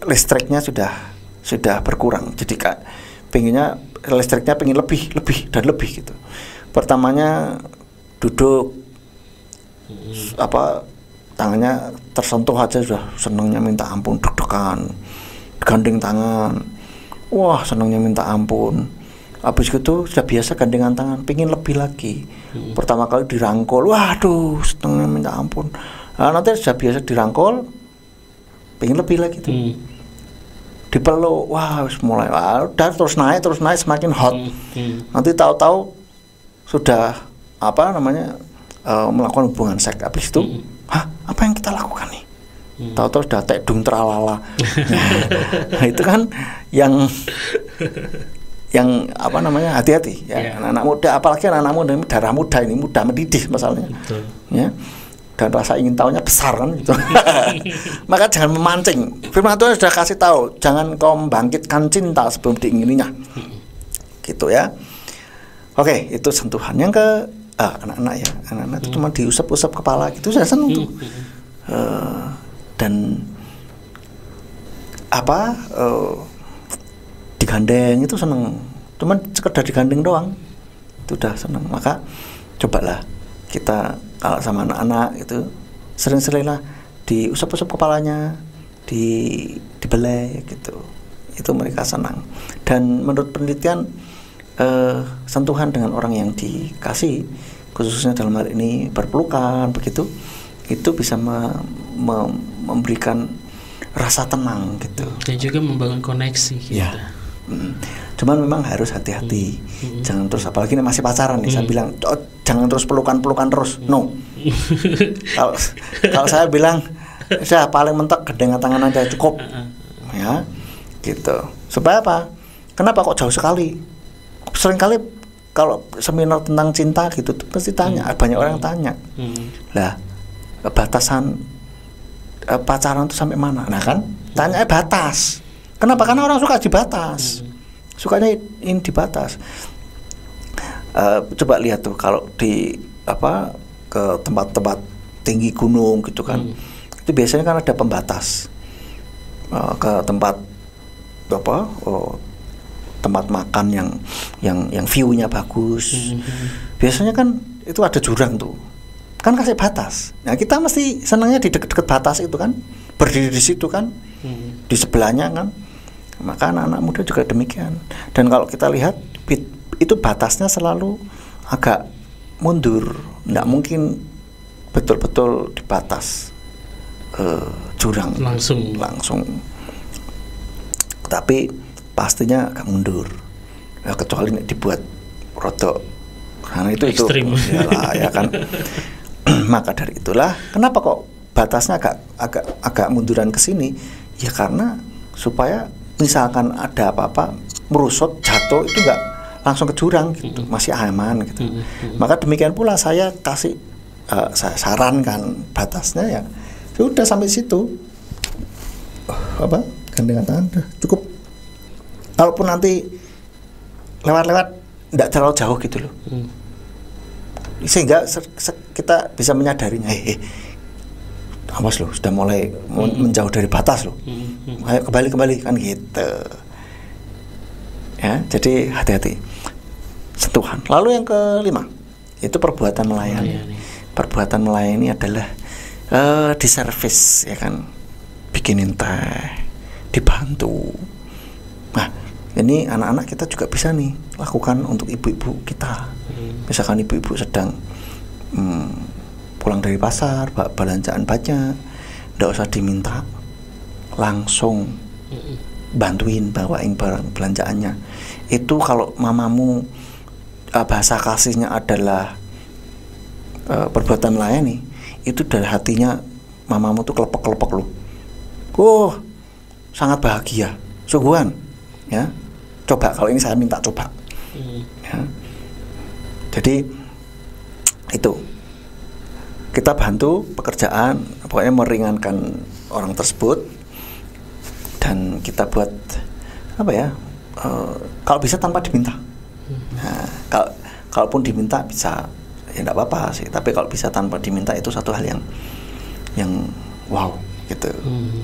listriknya sudah berkurang. Jadi pengennya listriknya pengen lebih dan lebih gitu. Pertamanya duduk, tangannya tersentuh aja sudah senangnya minta ampun, deg-degan, gandeng tangan, wah senangnya minta ampun. Habis itu sudah biasa gandengan tangan, pengen lebih lagi. Pertama kali dirangkul, waduh senangnya minta ampun. Nah, nanti sudah biasa dirangkul, pengen lebih lagi tuh. Dipeluk, wah mulai, udah terus naik semakin hot. Nanti tahu-tahu sudah melakukan hubungan seks. Habis itu, apa yang kita lakukan nih? Tahu-tahu sudah tekdung teralala. Nah, itu kan yang hati-hati ya. Anak-anak muda, apalagi anak-anak muda ini darah muda, ini muda mendidih masalahnya. Betul. Ya. Dan rasa ingin tahunya besar kan gitu. Maka jangan memancing. Firman Tuhan sudah kasih tahu, jangan kau membangkitkan cinta sebelum diingininya. Gitu ya. Oke, itu sentuhan. Yang ke anak-anak ya, anak-anak itu cuma diusap-usap kepala gitu sudah senang tuh. Dan digandeng itu senang. Cuman sekedar digandeng doang itu udah senang. Maka cobalah kita kalau sama anak-anak itu sering-seringlah diusap-usap kepalanya, dibelai gitu. Itu mereka senang. Dan menurut penelitian sentuhan dengan orang yang dikasih, khususnya dalam hal ini berpelukan begitu, itu bisa memberikan rasa tenang gitu. Dan juga membangun koneksi kita. Ya. Cuman memang harus hati-hati. Jangan terus, apalagi ini masih pacaran nih, saya bilang jangan terus pelukan-pelukan terus. No. Kalau saya bilang saya paling mentok gandengan tangan aja cukup. Ya. Gitu. Supaya apa? Kenapa kok jauh sekali? Seringkali kalau seminar tentang cinta gitu pasti tanya, banyak orang tanya. Lah, batasan pacaran itu sampai mana? Nah kan, tanya batas. Kenapa? Karena orang suka dibatas. Sukanya ini dibatas. Coba lihat tuh kalau di ke tempat-tempat tinggi gunung gitu kan. Itu biasanya kan ada pembatas. Ke tempat tempat makan yang view-nya bagus. Biasanya kan itu ada jurang tuh. Kan kasih batas. Nah, kita mesti senangnya di dekat-dekat batas itu kan. Berdiri di situ kan. Di sebelahnya kan. Maka anak-anak muda juga demikian. Dan kalau kita lihat itu batasnya selalu agak mundur. Nggak mungkin betul-betul di batas jurang langsung. Tapi pastinya agak mundur. Kecuali dibuat rodok Nah, itu Ekstrim. iyalah, ya kan. Maka dari itulah kenapa kok batasnya agak munduran ke sini? Ya karena supaya misalkan ada apa-apa merusut, jatuh itu enggak langsung ke jurang gitu, masih aman gitu. Maka demikian pula saya kasih saya sarankan batasnya ya sudah sampai situ. Gandengan tangan udah cukup. Kalaupun nanti lewat-lewat enggak terlalu jauh gitu loh. Sehingga kita bisa menyadarinya, awas loh, sudah mulai menjauh dari batas loh. Ayo kembali kan gitu. Ya, jadi hati-hati. Sentuhan. Lalu yang kelima, itu perbuatan melayani. Perbuatan melayani adalah di servis, ya kan, bikinin teh, dibantu. Nah, ini anak-anak kita juga bisa nih lakukan untuk ibu-ibu kita. Misalkan ibu-ibu sedang pulang dari pasar, belanjaan banyak, nggak usah diminta, langsung bantuin bawain barang belanjaannya. Itu kalau mamamu bahasa kasihnya adalah perbuatan melayani, itu dari hatinya mamamu tuh kelepek-kelepek loh. Sangat bahagia, sungguhan, ya. Coba kalau ini saya minta coba. Ya. Jadi itu kita bantu pekerjaan, pokoknya meringankan orang tersebut, dan kita buat kalau bisa tanpa diminta. Nah, kalaupun diminta bisa ya enggak apa-apa sih, tapi kalau bisa tanpa diminta itu satu hal yang wow gitu.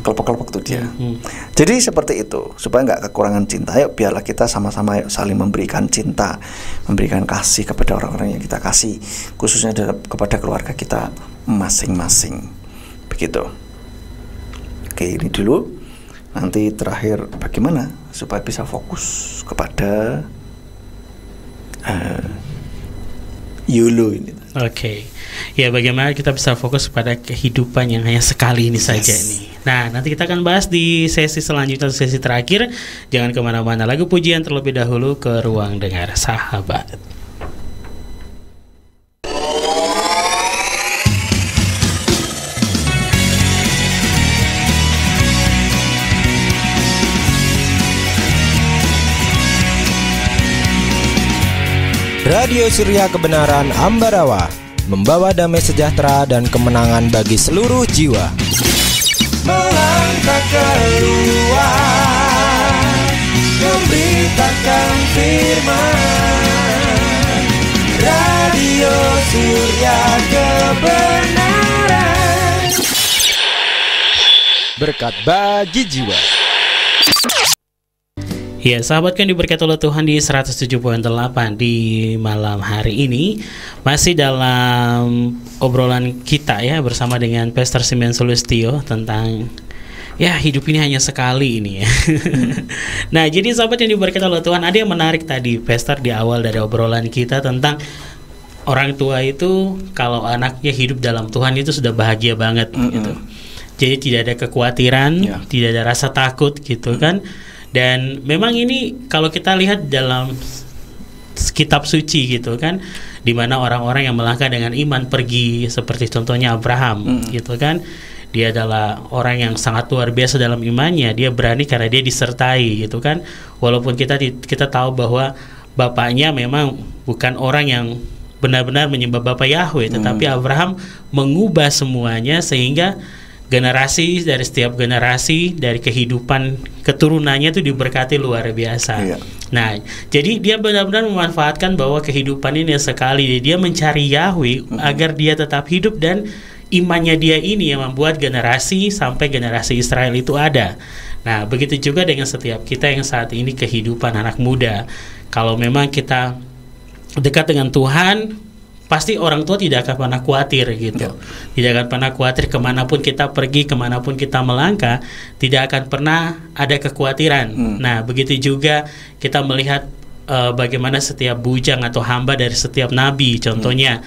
Kelompok-kelompok tuh dia. Jadi seperti itu supaya nggak kekurangan cinta. Ayo biarlah kita sama-sama saling memberikan cinta, memberikan kasih kepada orang-orang yang kita kasih, khususnya kepada keluarga kita masing-masing. Begitu. Oke, ini dulu. Nanti terakhir bagaimana supaya bisa fokus kepada YOLO ini. Oke. Ya, bagaimana kita bisa fokus pada kehidupan yang hanya sekali ini saja nih. Nah, nanti kita akan bahas di sesi selanjutnya, sesi terakhir. Jangan kemana-mana, lagu pujian terlebih dahulu ke Ruang Dengar Sahabat. Radio Surya Kebenaran Ambarawa membawa damai sejahtera dan kemenangan bagi seluruh jiwa. Melangkah keluar, memberitakan firman. Radio Surya Kebenaran, Berkat bagi jiwa. Ya, sahabat kan diberkati oleh Tuhan di 107.8 di malam hari ini. Masih dalam obrolan kita ya bersama dengan Pastor Simeon Sulistyo tentang ya hidup ini hanya sekali ini ya. Nah, jadi sahabat yang diberkati oleh Tuhan, ada yang menarik tadi Pastor di awal dari obrolan kita tentang orang tua itu kalau anaknya hidup dalam Tuhan itu sudah bahagia banget gitu. Jadi tidak ada kekhawatiran, tidak ada rasa takut gitu kan. Dan memang ini kalau kita lihat dalam kitab suci gitu kan, di mana orang-orang yang melangkah dengan iman pergi, seperti contohnya Abraham gitu kan. Dia adalah orang yang sangat luar biasa dalam imannya. Dia berani karena dia disertai gitu kan. Walaupun kita tahu bahwa bapaknya memang bukan orang yang benar-benar menyembah Bapa Yahweh, tetapi Abraham mengubah semuanya sehingga generasi dari setiap generasi dari kehidupan keturunannya itu diberkati luar biasa. Nah, jadi dia benar-benar memanfaatkan bahwa kehidupan ini sekali. Dia mencari Yahweh agar dia tetap hidup, dan imannya dia ini yang membuat generasi sampai generasi Israel itu ada. Nah, begitu juga dengan setiap kita yang saat ini kehidupan anak muda. Kalau memang kita dekat dengan Tuhan, pasti orang tua tidak akan pernah khawatir gitu. Tidak akan pernah khawatir kemanapun kita pergi, kemanapun kita melangkah, tidak akan pernah ada kekhawatiran. Nah, begitu juga kita melihat bagaimana setiap bujang atau hamba dari setiap nabi. Contohnya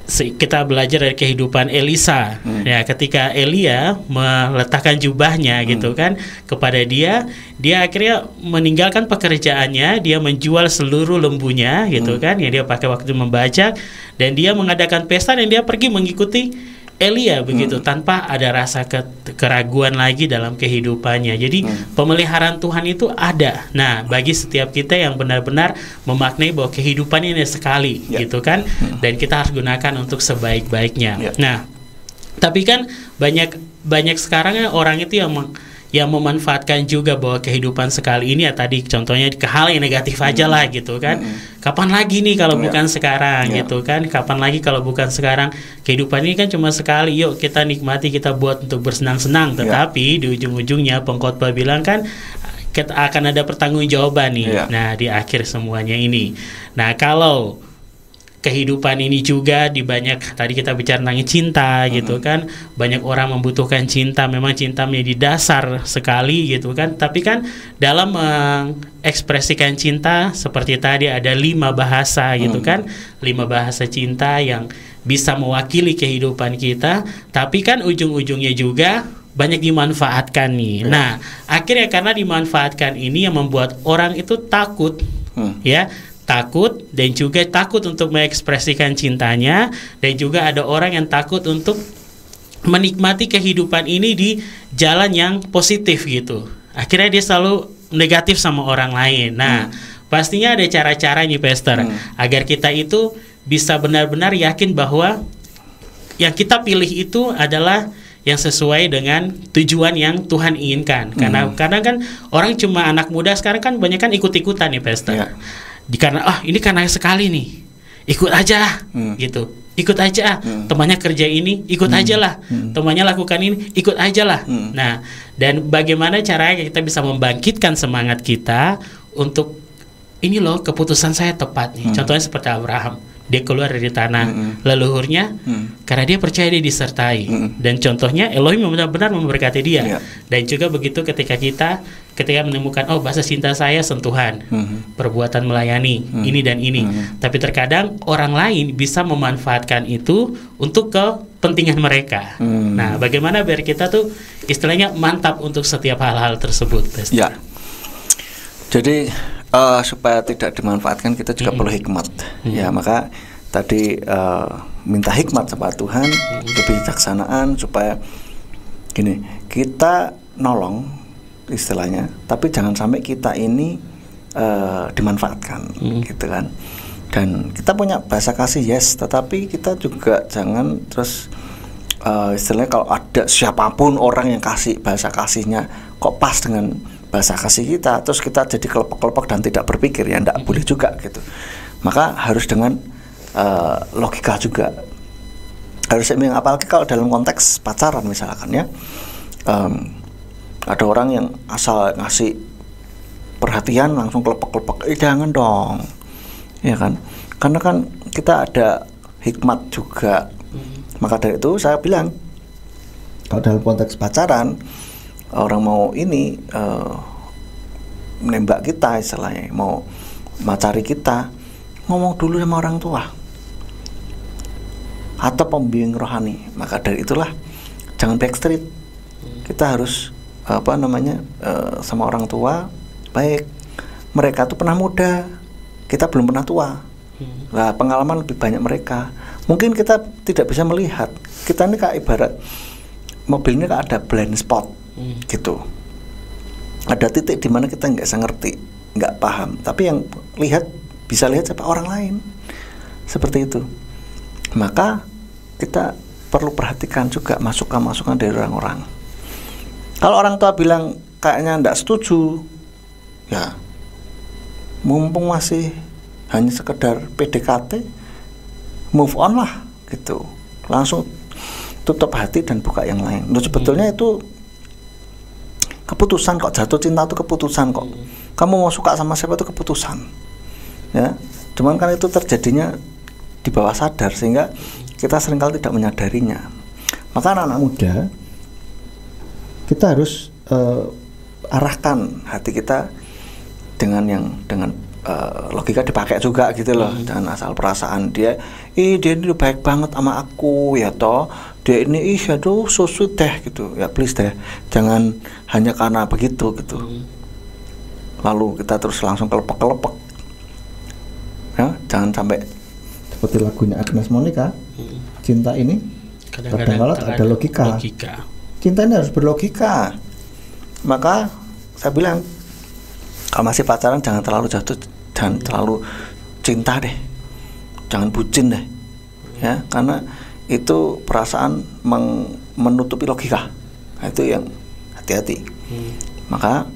kita belajar dari kehidupan Elisa. Ya, ketika Elia meletakkan jubahnya gitu kan kepada dia akhirnya meninggalkan pekerjaannya, dia menjual seluruh lembunya gitu kan yang dia pakai waktu membajak, dan dia mengadakan pesta dan dia pergi mengikuti Elia begitu tanpa ada rasa keraguan lagi dalam kehidupannya. Jadi pemeliharaan Tuhan itu ada. Nah, bagi setiap kita yang benar-benar memaknai bahwa kehidupan ini sekali gitu kan, dan kita harus gunakan untuk sebaik-baiknya. Nah, tapi kan banyak sekarang orang itu yang memanfaatkan juga bahwa kehidupan sekali ini ya tadi contohnya ke hal yang negatif aja lah gitu kan. Kapan lagi nih kalau bukan sekarang gitu kan. Kapan lagi kalau bukan sekarang. Kehidupan ini kan cuma sekali, yuk kita nikmati, kita buat untuk bersenang-senang. Tetapi di ujung-ujungnya pengkhotbah bilang kan kita akan ada pertanggungjawaban nih. Nah, di akhir semuanya ini. Nah, kalau kehidupan ini juga di banyak, tadi kita bicara tentang cinta gitu kan, banyak orang membutuhkan cinta, memang cinta menjadi dasar sekali gitu kan, tapi kan dalam mengekspresikan cinta seperti tadi ada 5 bahasa gitu kan, 5 bahasa cinta yang bisa mewakili kehidupan kita, tapi kan ujung-ujungnya juga banyak dimanfaatkan nih. Nah, akhirnya karena dimanfaatkan ini yang membuat orang itu takut ya, takut dan juga takut untuk mengekspresikan cintanya, dan juga ada orang yang takut untuk menikmati kehidupan ini di jalan yang positif gitu. Akhirnya dia selalu negatif sama orang lain. Nah, pastinya ada cara-cara nih Pastor agar kita itu bisa benar-benar yakin bahwa yang kita pilih itu adalah yang sesuai dengan tujuan yang Tuhan inginkan. Karena kadang kan orang cuma anak muda sekarang kan banyak kan ikut-ikutan nih Pastor. Karena ini karena sekali nih, ikut aja gitu, ikut aja temannya kerja ini, ikut aja lah, temannya lakukan ini, ikut aja lah. Nah, dan bagaimana caranya kita bisa membangkitkan semangat kita untuk ini loh, keputusan saya tepat nih. Contohnya seperti Abraham, dia keluar dari tanah leluhurnya karena dia percaya dia disertai, dan contohnya Elohim benar-benar memberkati dia. Dan juga begitu ketika menemukan bahasa cinta saya sentuhan, perbuatan melayani, ini dan ini. Tapi terkadang orang lain bisa memanfaatkan itu untuk kepentingan mereka. Nah, bagaimana biar kita tuh istilahnya mantap untuk setiap hal-hal tersebut, Pastor? Ya. Jadi supaya tidak dimanfaatkan kita juga perlu hikmat. Ya, maka tadi minta hikmat sama Tuhan, kebijaksanaan supaya gini, kita nolong istilahnya, tapi jangan sampai kita ini dimanfaatkan gitu kan. Dan kita punya bahasa kasih, yes, tetapi kita juga jangan terus istilahnya kalau ada siapapun orang yang kasih bahasa kasihnya kok pas dengan bahasa kasih kita, terus kita jadi kelepek-kelepek dan tidak berpikir, ya tidak boleh juga gitu. Maka harus dengan logika juga, harus apalagi kalau dalam konteks pacaran misalkan ya, ada orang yang asal ngasih perhatian langsung kelepek-kelepek, jangan dong, ya kan, karena kan kita ada hikmat juga. Maka dari itu saya bilang, kalau dalam konteks pacaran orang mau ini menembak kita istilahnya, mau macari kita, ngomong dulu sama orang tua atau pembimbing rohani. Maka dari itulah jangan backstreet, kita harus sama orang tua baik. Mereka tuh pernah muda, kita belum pernah tua. Nah, pengalaman lebih banyak mereka. Mungkin kita tidak bisa melihat, kita ini kayak ibarat mobil ini kayak ada blind spot gitu. Ada titik di mana kita nggak bisa ngerti, nggak paham, tapi yang bisa lihat siapa orang lain, seperti itu. Maka kita perlu perhatikan juga masukan-masukan dari orang-orang. Kalau orang tua bilang kayaknya nggak setuju, ya mumpung masih hanya sekedar PDKT, move on lah gitu, langsung tutup hati dan buka yang lain. Nah, sebetulnya itu keputusan kok, jatuh cinta itu keputusan kok. Kamu mau suka sama siapa itu keputusan, ya. Cuman kan itu terjadinya di bawah sadar sehingga kita seringkali tidak menyadarinya. Maka anak-anak muda kita harus arahkan hati kita dengan logika dipakai juga gitu loh. Jangan asal perasaan dia ini baik banget sama aku ya toh, dia ini aduh so sweet deh gitu ya, please deh jangan hanya karena begitu gitu. Lalu kita terus langsung kelepek ya, jangan sampai seperti lagunya Agnes Monica, cinta ini kadang-kadang ada logika. Cinta ini harus berlogika. Maka saya bilang kalau masih pacaran jangan terlalu jatuh, jangan terlalu cinta deh, jangan bucin deh ya, karena itu perasaan menutupi logika. Nah, itu yang hati-hati. Maka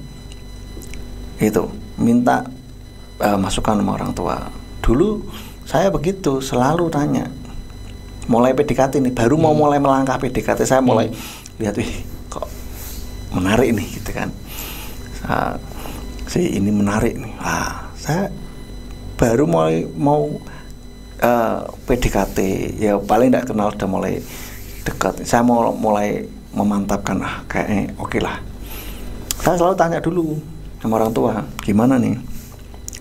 itu minta masukan sama orang tua. Dulu saya begitu, selalu tanya. Mulai PDKT nih, baru mau mulai melangkah PDKT, saya mulai lihat, kok menarik nih gitu kan. Si ini menarik nih. Saya baru mau PDKT, ya paling tidak kenal udah mulai dekat. Saya mau mulai memantapkan, kayaknya oke lah. Saya selalu tanya dulu sama orang tua, gimana nih,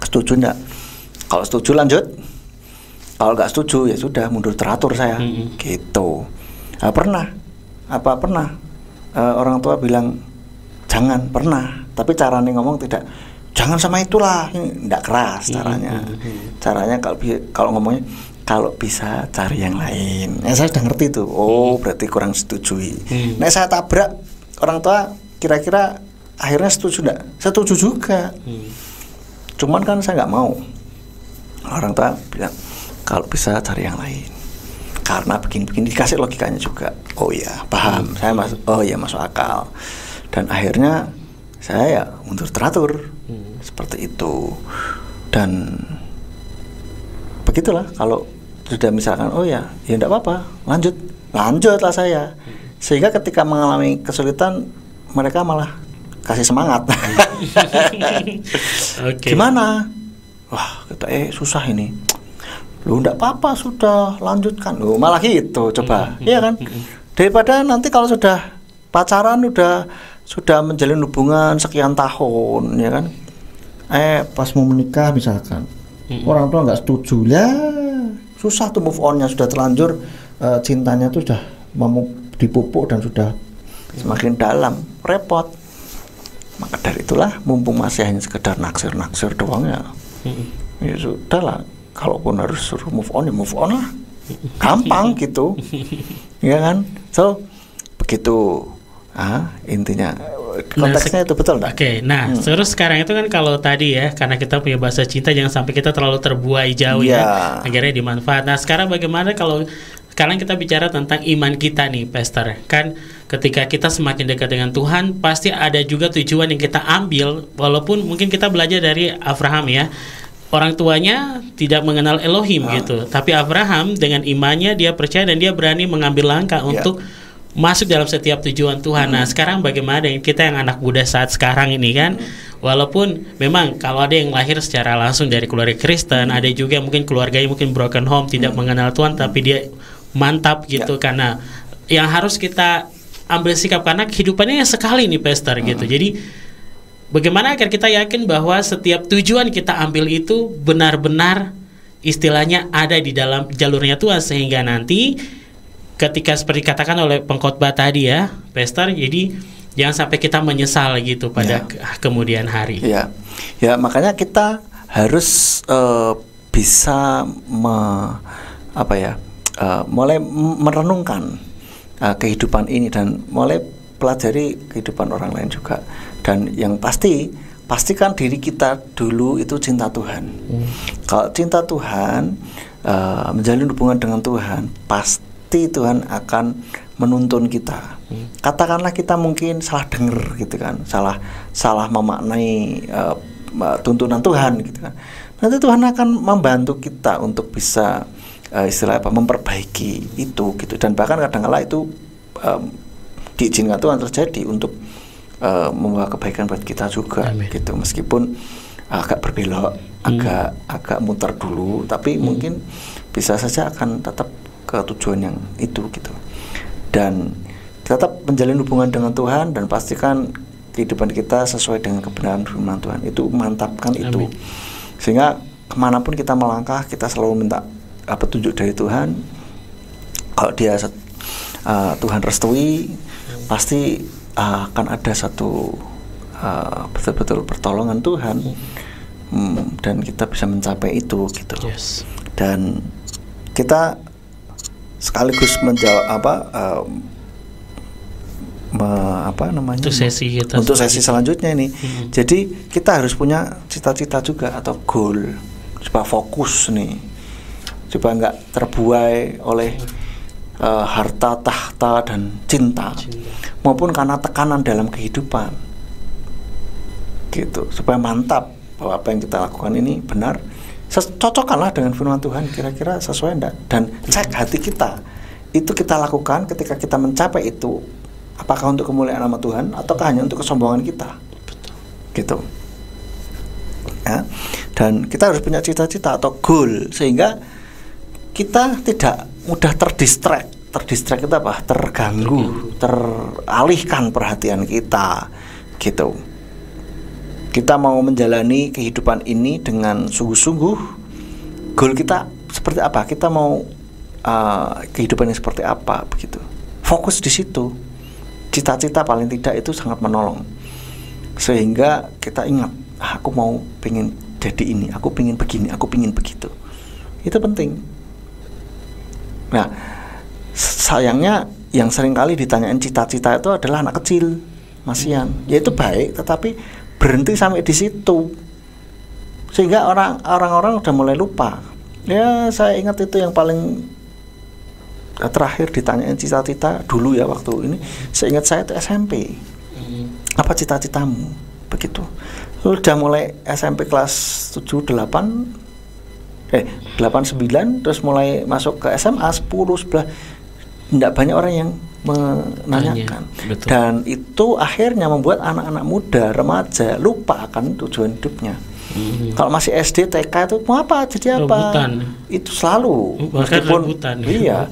setuju enggak? Kalau setuju lanjut, kalau nggak setuju ya sudah mundur teratur saya, gitu. Pernah orang tua bilang jangan, pernah, tapi caranya ngomong tidak, jangan sama itulah, tidak keras caranya. Caranya kalau ngomongnya kalau bisa cari yang lain. Saya sudah ngerti tuh. Oh berarti kurang setujui. Nah saya tabrak orang tua, kira-kira akhirnya setuju enggak? Setuju juga. Cuman kan saya nggak mau. Orang tua bilang kalau bisa cari yang lain. Karena begini dikasih logikanya juga. Oh iya, paham. Saya masuk akal. Dan akhirnya saya ya mundur teratur. Seperti itu. Dan begitulah, kalau sudah misalkan oh ya enggak apa-apa, lanjutlah saya. Sehingga ketika mengalami kesulitan mereka malah kasih semangat. Gimana? Wah, kita susah ini. Lu enggak apa-apa, sudah lanjutkan. Lu malah gitu, coba. Iya kan? Daripada nanti kalau sudah pacaran sudah menjalin hubungan sekian tahun, ya kan? Pas mau menikah misalkan, orang tua nggak setuju, susah tuh move onnya, sudah terlanjur cintanya tuh sudah mau dipupuk dan sudah semakin dalam, repot. Maka dari itulah, mumpung masih hanya sekedar naksir doang ya, ya sudahlah. Kalaupun harus suruh move on ya move on lah, gampang gitu, ya kan? So begitu. Intinya konteksnya itu betul nggak? Oke, nah terus sekarang itu kan kalau tadi ya, karena kita punya bahasa cinta jangan sampai kita terlalu terbuai jauh ya, akhirnya dimanfaat. Nah sekarang bagaimana kalau sekarang kita bicara tentang iman kita nih, Pastor? Kan ketika kita semakin dekat dengan Tuhan, pasti ada juga tujuan yang kita ambil, walaupun mungkin kita belajar dari Abraham ya. Orang tuanya tidak mengenal Elohim gitu, tapi Abraham dengan imannya dia percaya dan dia berani mengambil langkah untuk masuk dalam setiap tujuan Tuhan. Nah sekarang bagaimana dengan kita yang anak muda saat sekarang ini kan, walaupun memang kalau ada yang lahir secara langsung dari keluarga Kristen, ada juga yang mungkin keluarganya mungkin broken home, tidak mengenal Tuhan, tapi dia mantap gitu, karena yang harus kita ambil sikap karena kehidupannya sekali nih Pastor gitu. Jadi bagaimana agar kita yakin bahwa setiap tujuan kita ambil itu benar-benar istilahnya ada di dalam jalurnya Tuhan, sehingga nanti ketika seperti katakan oleh pengkhotbah tadi ya, Pastor, jadi jangan sampai kita menyesal gitu pada kemudian hari. Ya makanya kita harus bisa mulai merenungkan kehidupan ini dan mulai pelajari kehidupan orang lain juga. Dan yang pastikan diri kita dulu itu cinta Tuhan. Kalau cinta Tuhan, menjalin hubungan dengan Tuhan, pasti Tuhan akan menuntun kita. Katakanlah kita mungkin salah dengar gitu kan, salah memaknai tuntunan Tuhan gitu kan. Nanti Tuhan akan membantu kita untuk bisa memperbaiki itu gitu. Dan bahkan kadang-kala itu diizinkan Tuhan terjadi untuk membawa kebaikan buat kita juga. Amin. Gitu, meskipun agak berbelok, agak muter dulu, tapi mungkin bisa saja akan tetap ke tujuan yang itu gitu. Dan tetap menjalin hubungan dengan Tuhan dan pastikan kehidupan kita sesuai dengan kebenaran firman Tuhan. Itu mantapkan. Amin. Itu Sehingga kemanapun kita melangkah, kita selalu minta petunjuk dari Tuhan. Kalau dia Tuhan restui, pasti akan ada satu betul-betul pertolongan Tuhan, dan kita bisa mencapai itu gitu. Yes. Dan kita sekaligus menjawab untuk sesi selanjutnya ini. Jadi kita harus punya cita-cita juga atau goal, supaya fokus nih, supaya nggak terbuai oleh harta, tahta, dan cinta, maupun karena tekanan dalam kehidupan gitu, supaya mantap bahwa apa yang kita lakukan ini benar, cocokkanlah dengan firman Tuhan, kira-kira sesuai enggak, dan cek hati kita, itu kita lakukan ketika kita mencapai itu, apakah untuk kemuliaan nama Tuhan ataukah hanya untuk kesombongan kita. Gitu ya. Dan kita harus punya cita-cita atau goal, sehingga kita tidak mudah terdistract itu apa? Terganggu, teralihkan perhatian kita gitu. Kita mau menjalani kehidupan ini dengan sungguh-sungguh. Goal kita seperti apa? Kita mau kehidupan ini seperti apa begitu. Fokus di situ. Cita-cita paling tidak itu sangat menolong. Sehingga kita ingat, aku mau pengen jadi ini, aku pengen begini, aku pengen begitu. Itu penting. Nah, sayangnya yang sering kali ditanyain cita-cita itu adalah anak kecil, Masian. Ya itu baik, tetapi berhenti sampai di situ, sehingga orang-orang udah mulai lupa. Ya, saya ingat itu yang paling terakhir ditanyain cita-cita dulu ya, waktu ini seingat saya itu SMP. Apa cita-citamu? Begitu. Udah mulai SMP kelas 7, 8 8, 9, terus mulai masuk ke SMA 10, 11, tidak banyak orang yang menanyakan. Dan itu akhirnya membuat anak-anak muda, remaja lupa akan tujuan hidupnya. Kalau masih SD, TK itu mau apa, jadi apa? Rebutan. Itu selalu. Meskipun iya,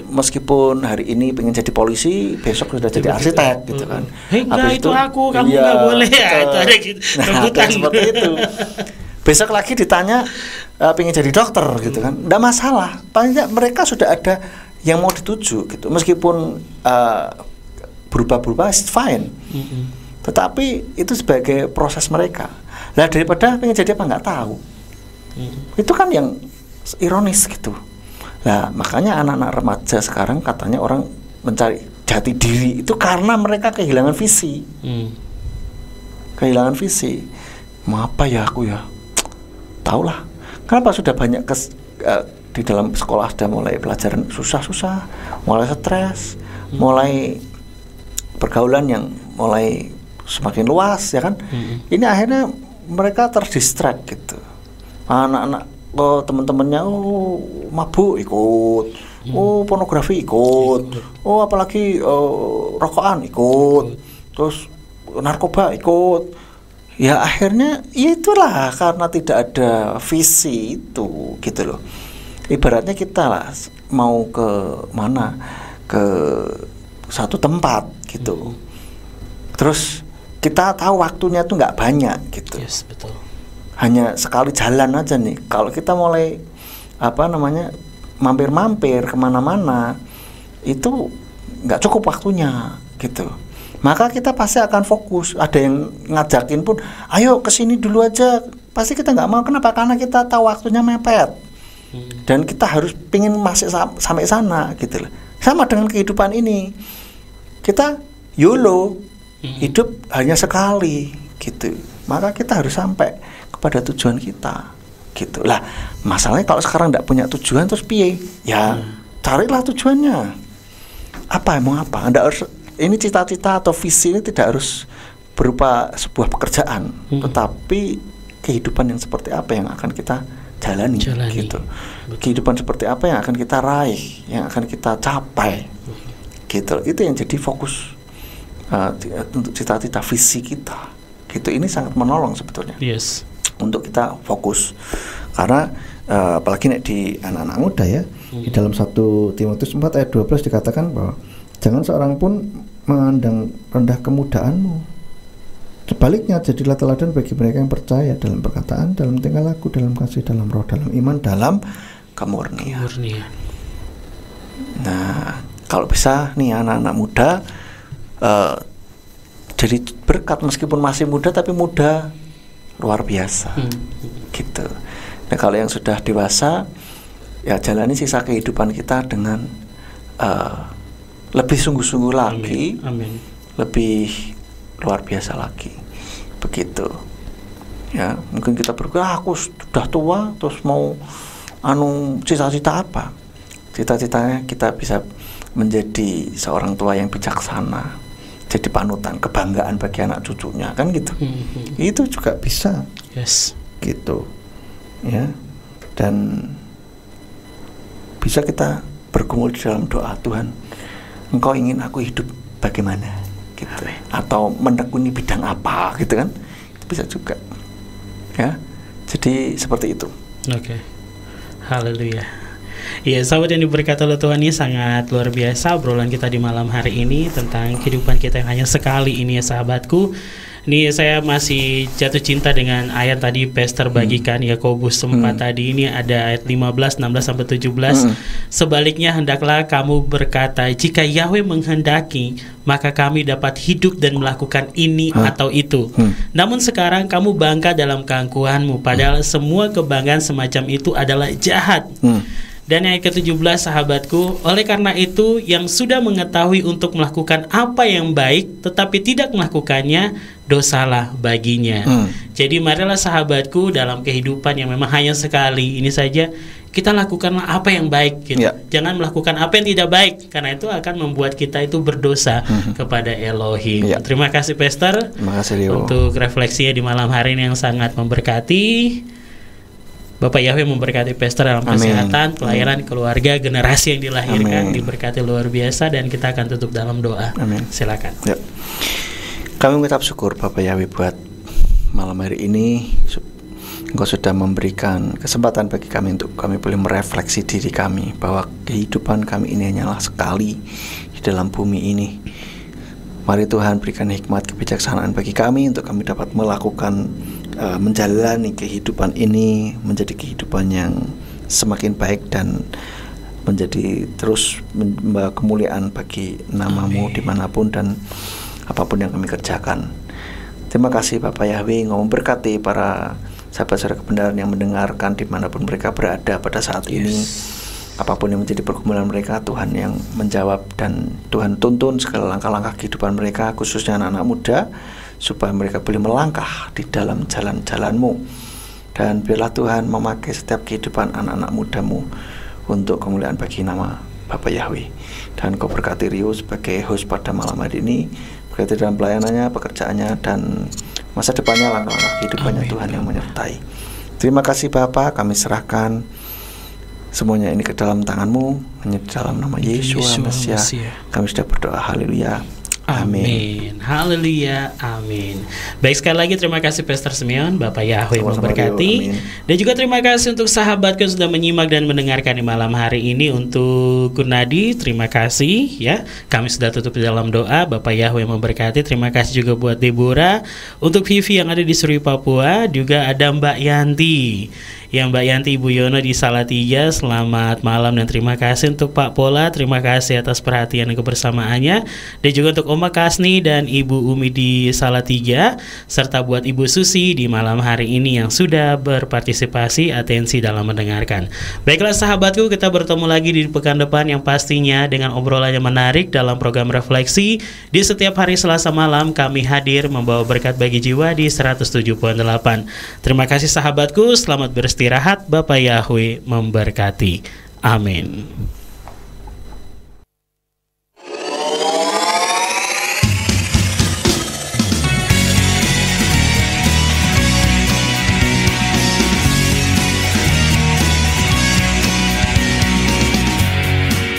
meskipun hari ini pengen jadi polisi, besok sudah jadi arsitek gitu kan. Enggak, itu aku, kamu nggak boleh ya. Itu ada gitu. Rebutan seperti itu. Besok lagi ditanya pengen jadi dokter gitu kan, nggak masalah. Paling tidak mereka sudah ada yang mau dituju gitu. Meskipun berubah-berubah, it's fine. Tetapi itu sebagai proses mereka. Lah daripada pengen jadi apa nggak tahu. Itu kan yang ironis gitu. Nah makanya anak-anak remaja sekarang katanya orang mencari jati diri itu karena mereka kehilangan visi. Kehilangan visi. Mau apa ya aku ya? Taulah. Kenapa sudah banyak di dalam sekolah sudah mulai pelajaran susah-susah, mulai stres, mulai pergaulan yang mulai semakin luas ya kan. Ini akhirnya mereka terdistract gitu. Anak-anak teman-temannya mabuk ikut, pornografi ikut, apalagi rokokan ikut, terus narkoba ikut. Ya akhirnya ya itulah karena tidak ada visi itu gitu loh. Ibaratnya kita lah mau ke mana, ke satu tempat gitu. Terus kita tahu waktunya tuh nggak banyak gitu. Yes, betul. Hanya sekali jalan aja nih. Kalau kita mulai mampir-mampir kemana-mana, itu nggak cukup waktunya gitu. Maka kita pasti akan fokus. Ada yang ngajakin pun, ayo kesini dulu aja. Pasti kita nggak mau. Kenapa? Karena kita tahu waktunya mepet. Dan kita harus pingin masuk sampai sana gitu loh. Sama dengan kehidupan ini. Kita YOLO, hidup hanya sekali gitu. Maka kita harus sampai kepada tujuan kita gitu. Lah masalahnya kalau sekarang nggak punya tujuan terus piye? Ya carilah tujuannya. Apa mau apa? Anda harus, ini cita-cita atau visi ini tidak harus berupa sebuah pekerjaan, tetapi kehidupan yang seperti apa yang akan kita jalani. Gitu. Kehidupan seperti apa yang akan kita raih, yang akan kita capai. Gitu. Itu yang jadi fokus untuk cita-cita visi kita. Gitu. Ini sangat menolong sebetulnya. Yes. Untuk kita fokus. Karena apalagi di anak-anak muda ya, di dalam 1 Timotius 4 ayat 12 dikatakan bahwa jangan seorang pun memandang rendah kemudaanmu. Sebaliknya, jadilah teladan bagi mereka yang percaya dalam perkataan, dalam tingkah laku, dalam kasih, dalam roh, dalam iman, dalam kemurnian. Nah, kalau bisa nih anak-anak muda jadi berkat meskipun masih muda, tapi muda luar biasa gitu. Nah, kalau yang sudah dewasa, ya jalani sisa kehidupan kita dengan lebih sungguh-sungguh lagi. Amin. Lebih luar biasa lagi, begitu ya. Mungkin kita berpikir aku sudah tua, terus mau cita-cita apa? Cita-citanya kita bisa menjadi seorang tua yang bijaksana, jadi panutan, kebanggaan bagi anak cucunya, kan gitu. Itu juga bisa, gitu ya. Dan bisa kita bergumul di dalam doa, Tuhan, Engkau ingin aku hidup bagaimana? Gitu. Atau menekuni bidang apa gitu kan, itu bisa juga ya. Jadi seperti itu. Oke. Haleluya. Ya, sahabat yang diberkati oleh Tuhan, ini sangat luar biasa obrolan kita di malam hari ini tentang kehidupan kita yang hanya sekali ini ya sahabatku. Ini saya masih jatuh cinta dengan ayat tadi Pastor bagikan Yakobus 4 tadi. Ini ada ayat 15, 16 sampai 17. Sebaliknya hendaklah kamu berkata, jika Yahweh menghendaki, maka kami dapat hidup dan melakukan ini atau itu. Namun sekarang kamu bangga dalam keangkuhanmu, padahal semua kebanggaan semacam itu adalah jahat. Dan yang ke-17 sahabatku, oleh karena itu yang sudah mengetahui untuk melakukan apa yang baik tetapi tidak melakukannya, dosalah baginya. Jadi marilah sahabatku, dalam kehidupan yang memang hanya sekali ini saja, kita lakukanlah apa yang baik gitu. Jangan melakukan apa yang tidak baik, karena itu akan membuat kita itu berdosa kepada Elohim. Terima kasih Pastor. Terima kasih Rio, untuk refleksinya di malam hari ini yang sangat memberkati. Bapak Yahweh memberkati Pastor dalam kesehatan, pelayanan, keluarga, generasi yang dilahirkan, diberkati luar biasa, dan kita akan tutup dalam doa. Silakan. Kami mengucap syukur Bapak Yahweh buat malam hari ini. Engkau sudah memberikan kesempatan bagi kami untuk kami boleh merefleksi diri kami, bahwa kehidupan kami ini hanyalah sekali di dalam bumi ini. Mari Tuhan berikan hikmat kebijaksanaan bagi kami untuk kami dapat melakukan menjalani kehidupan ini menjadi kehidupan yang semakin baik dan menjadi terus membawa kemuliaan bagi nama-Mu dimanapun dan apapun yang kami kerjakan. Terima kasih Bapak Yahweh, Engkau memberkati para sahabat-sahabat kebenaran yang mendengarkan dimanapun mereka berada pada saat ini. Apapun yang menjadi pergumulan mereka, Tuhan yang menjawab, dan Tuhan tuntun segala langkah-langkah kehidupan mereka, khususnya anak-anak muda, supaya mereka boleh melangkah di dalam jalan-jalan-Mu. Dan biarlah Tuhan memakai setiap kehidupan anak-anak muda-Mu untuk kemuliaan bagi nama Bapak Yahweh. Dan Kau berkati Rio sebagai host pada malam hari ini, berkati dalam pelayanannya, pekerjaannya, dan masa depannya, langkah-langkah kehidupannya. Tuhan yang menyertai. Terima kasih Bapa, kami serahkan semuanya ini ke dalam tangan-Mu, hanya di dalam nama Yesus Mesias kami sudah berdoa. Haleluya. Amin. Haleluya. Amin. Baik, sekali lagi terima kasih Pastor Simeon. Bapak Yahweh memberkati. Dan juga terima kasih untuk sahabatku yang sudah menyimak dan mendengarkan di malam hari ini. Untuk Gunadi, terima kasih ya. Kami sudah tutup di dalam doa. Bapak Yahweh memberkati. Terima kasih juga buat Deborah. Untuk Vivi yang ada di Suri Papua, juga ada Mbak Yanti. Yang Mbak Yanti Ibu Yono di Salatiga, selamat malam dan terima kasih. Untuk Pak Pola, terima kasih atas perhatian dan kebersamaannya. Dan juga untuk Oma Kasni dan Ibu Umi di Salatiga, serta buat Ibu Susi di malam hari ini yang sudah berpartisipasi atensi dalam mendengarkan. Baiklah sahabatku, kita bertemu lagi di pekan depan yang pastinya dengan obrolan yang menarik dalam program Refleksi. Di setiap hari Selasa malam kami hadir membawa berkat bagi jiwa di 107.8. Terima kasih sahabatku, selamat beristirahat. Bapak Yahweh memberkati. Amin.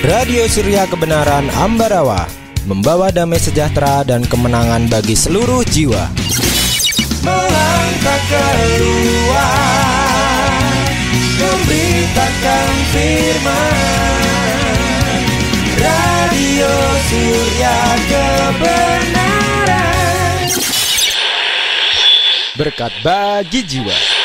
Radio Surya Kebenaran Ambarawa membawa damai sejahtera dan kemenangan bagi seluruh jiwa. Melangkah keluar, memberitakan firman. Radio Surya Kebenaran. berkat bagi jiwa.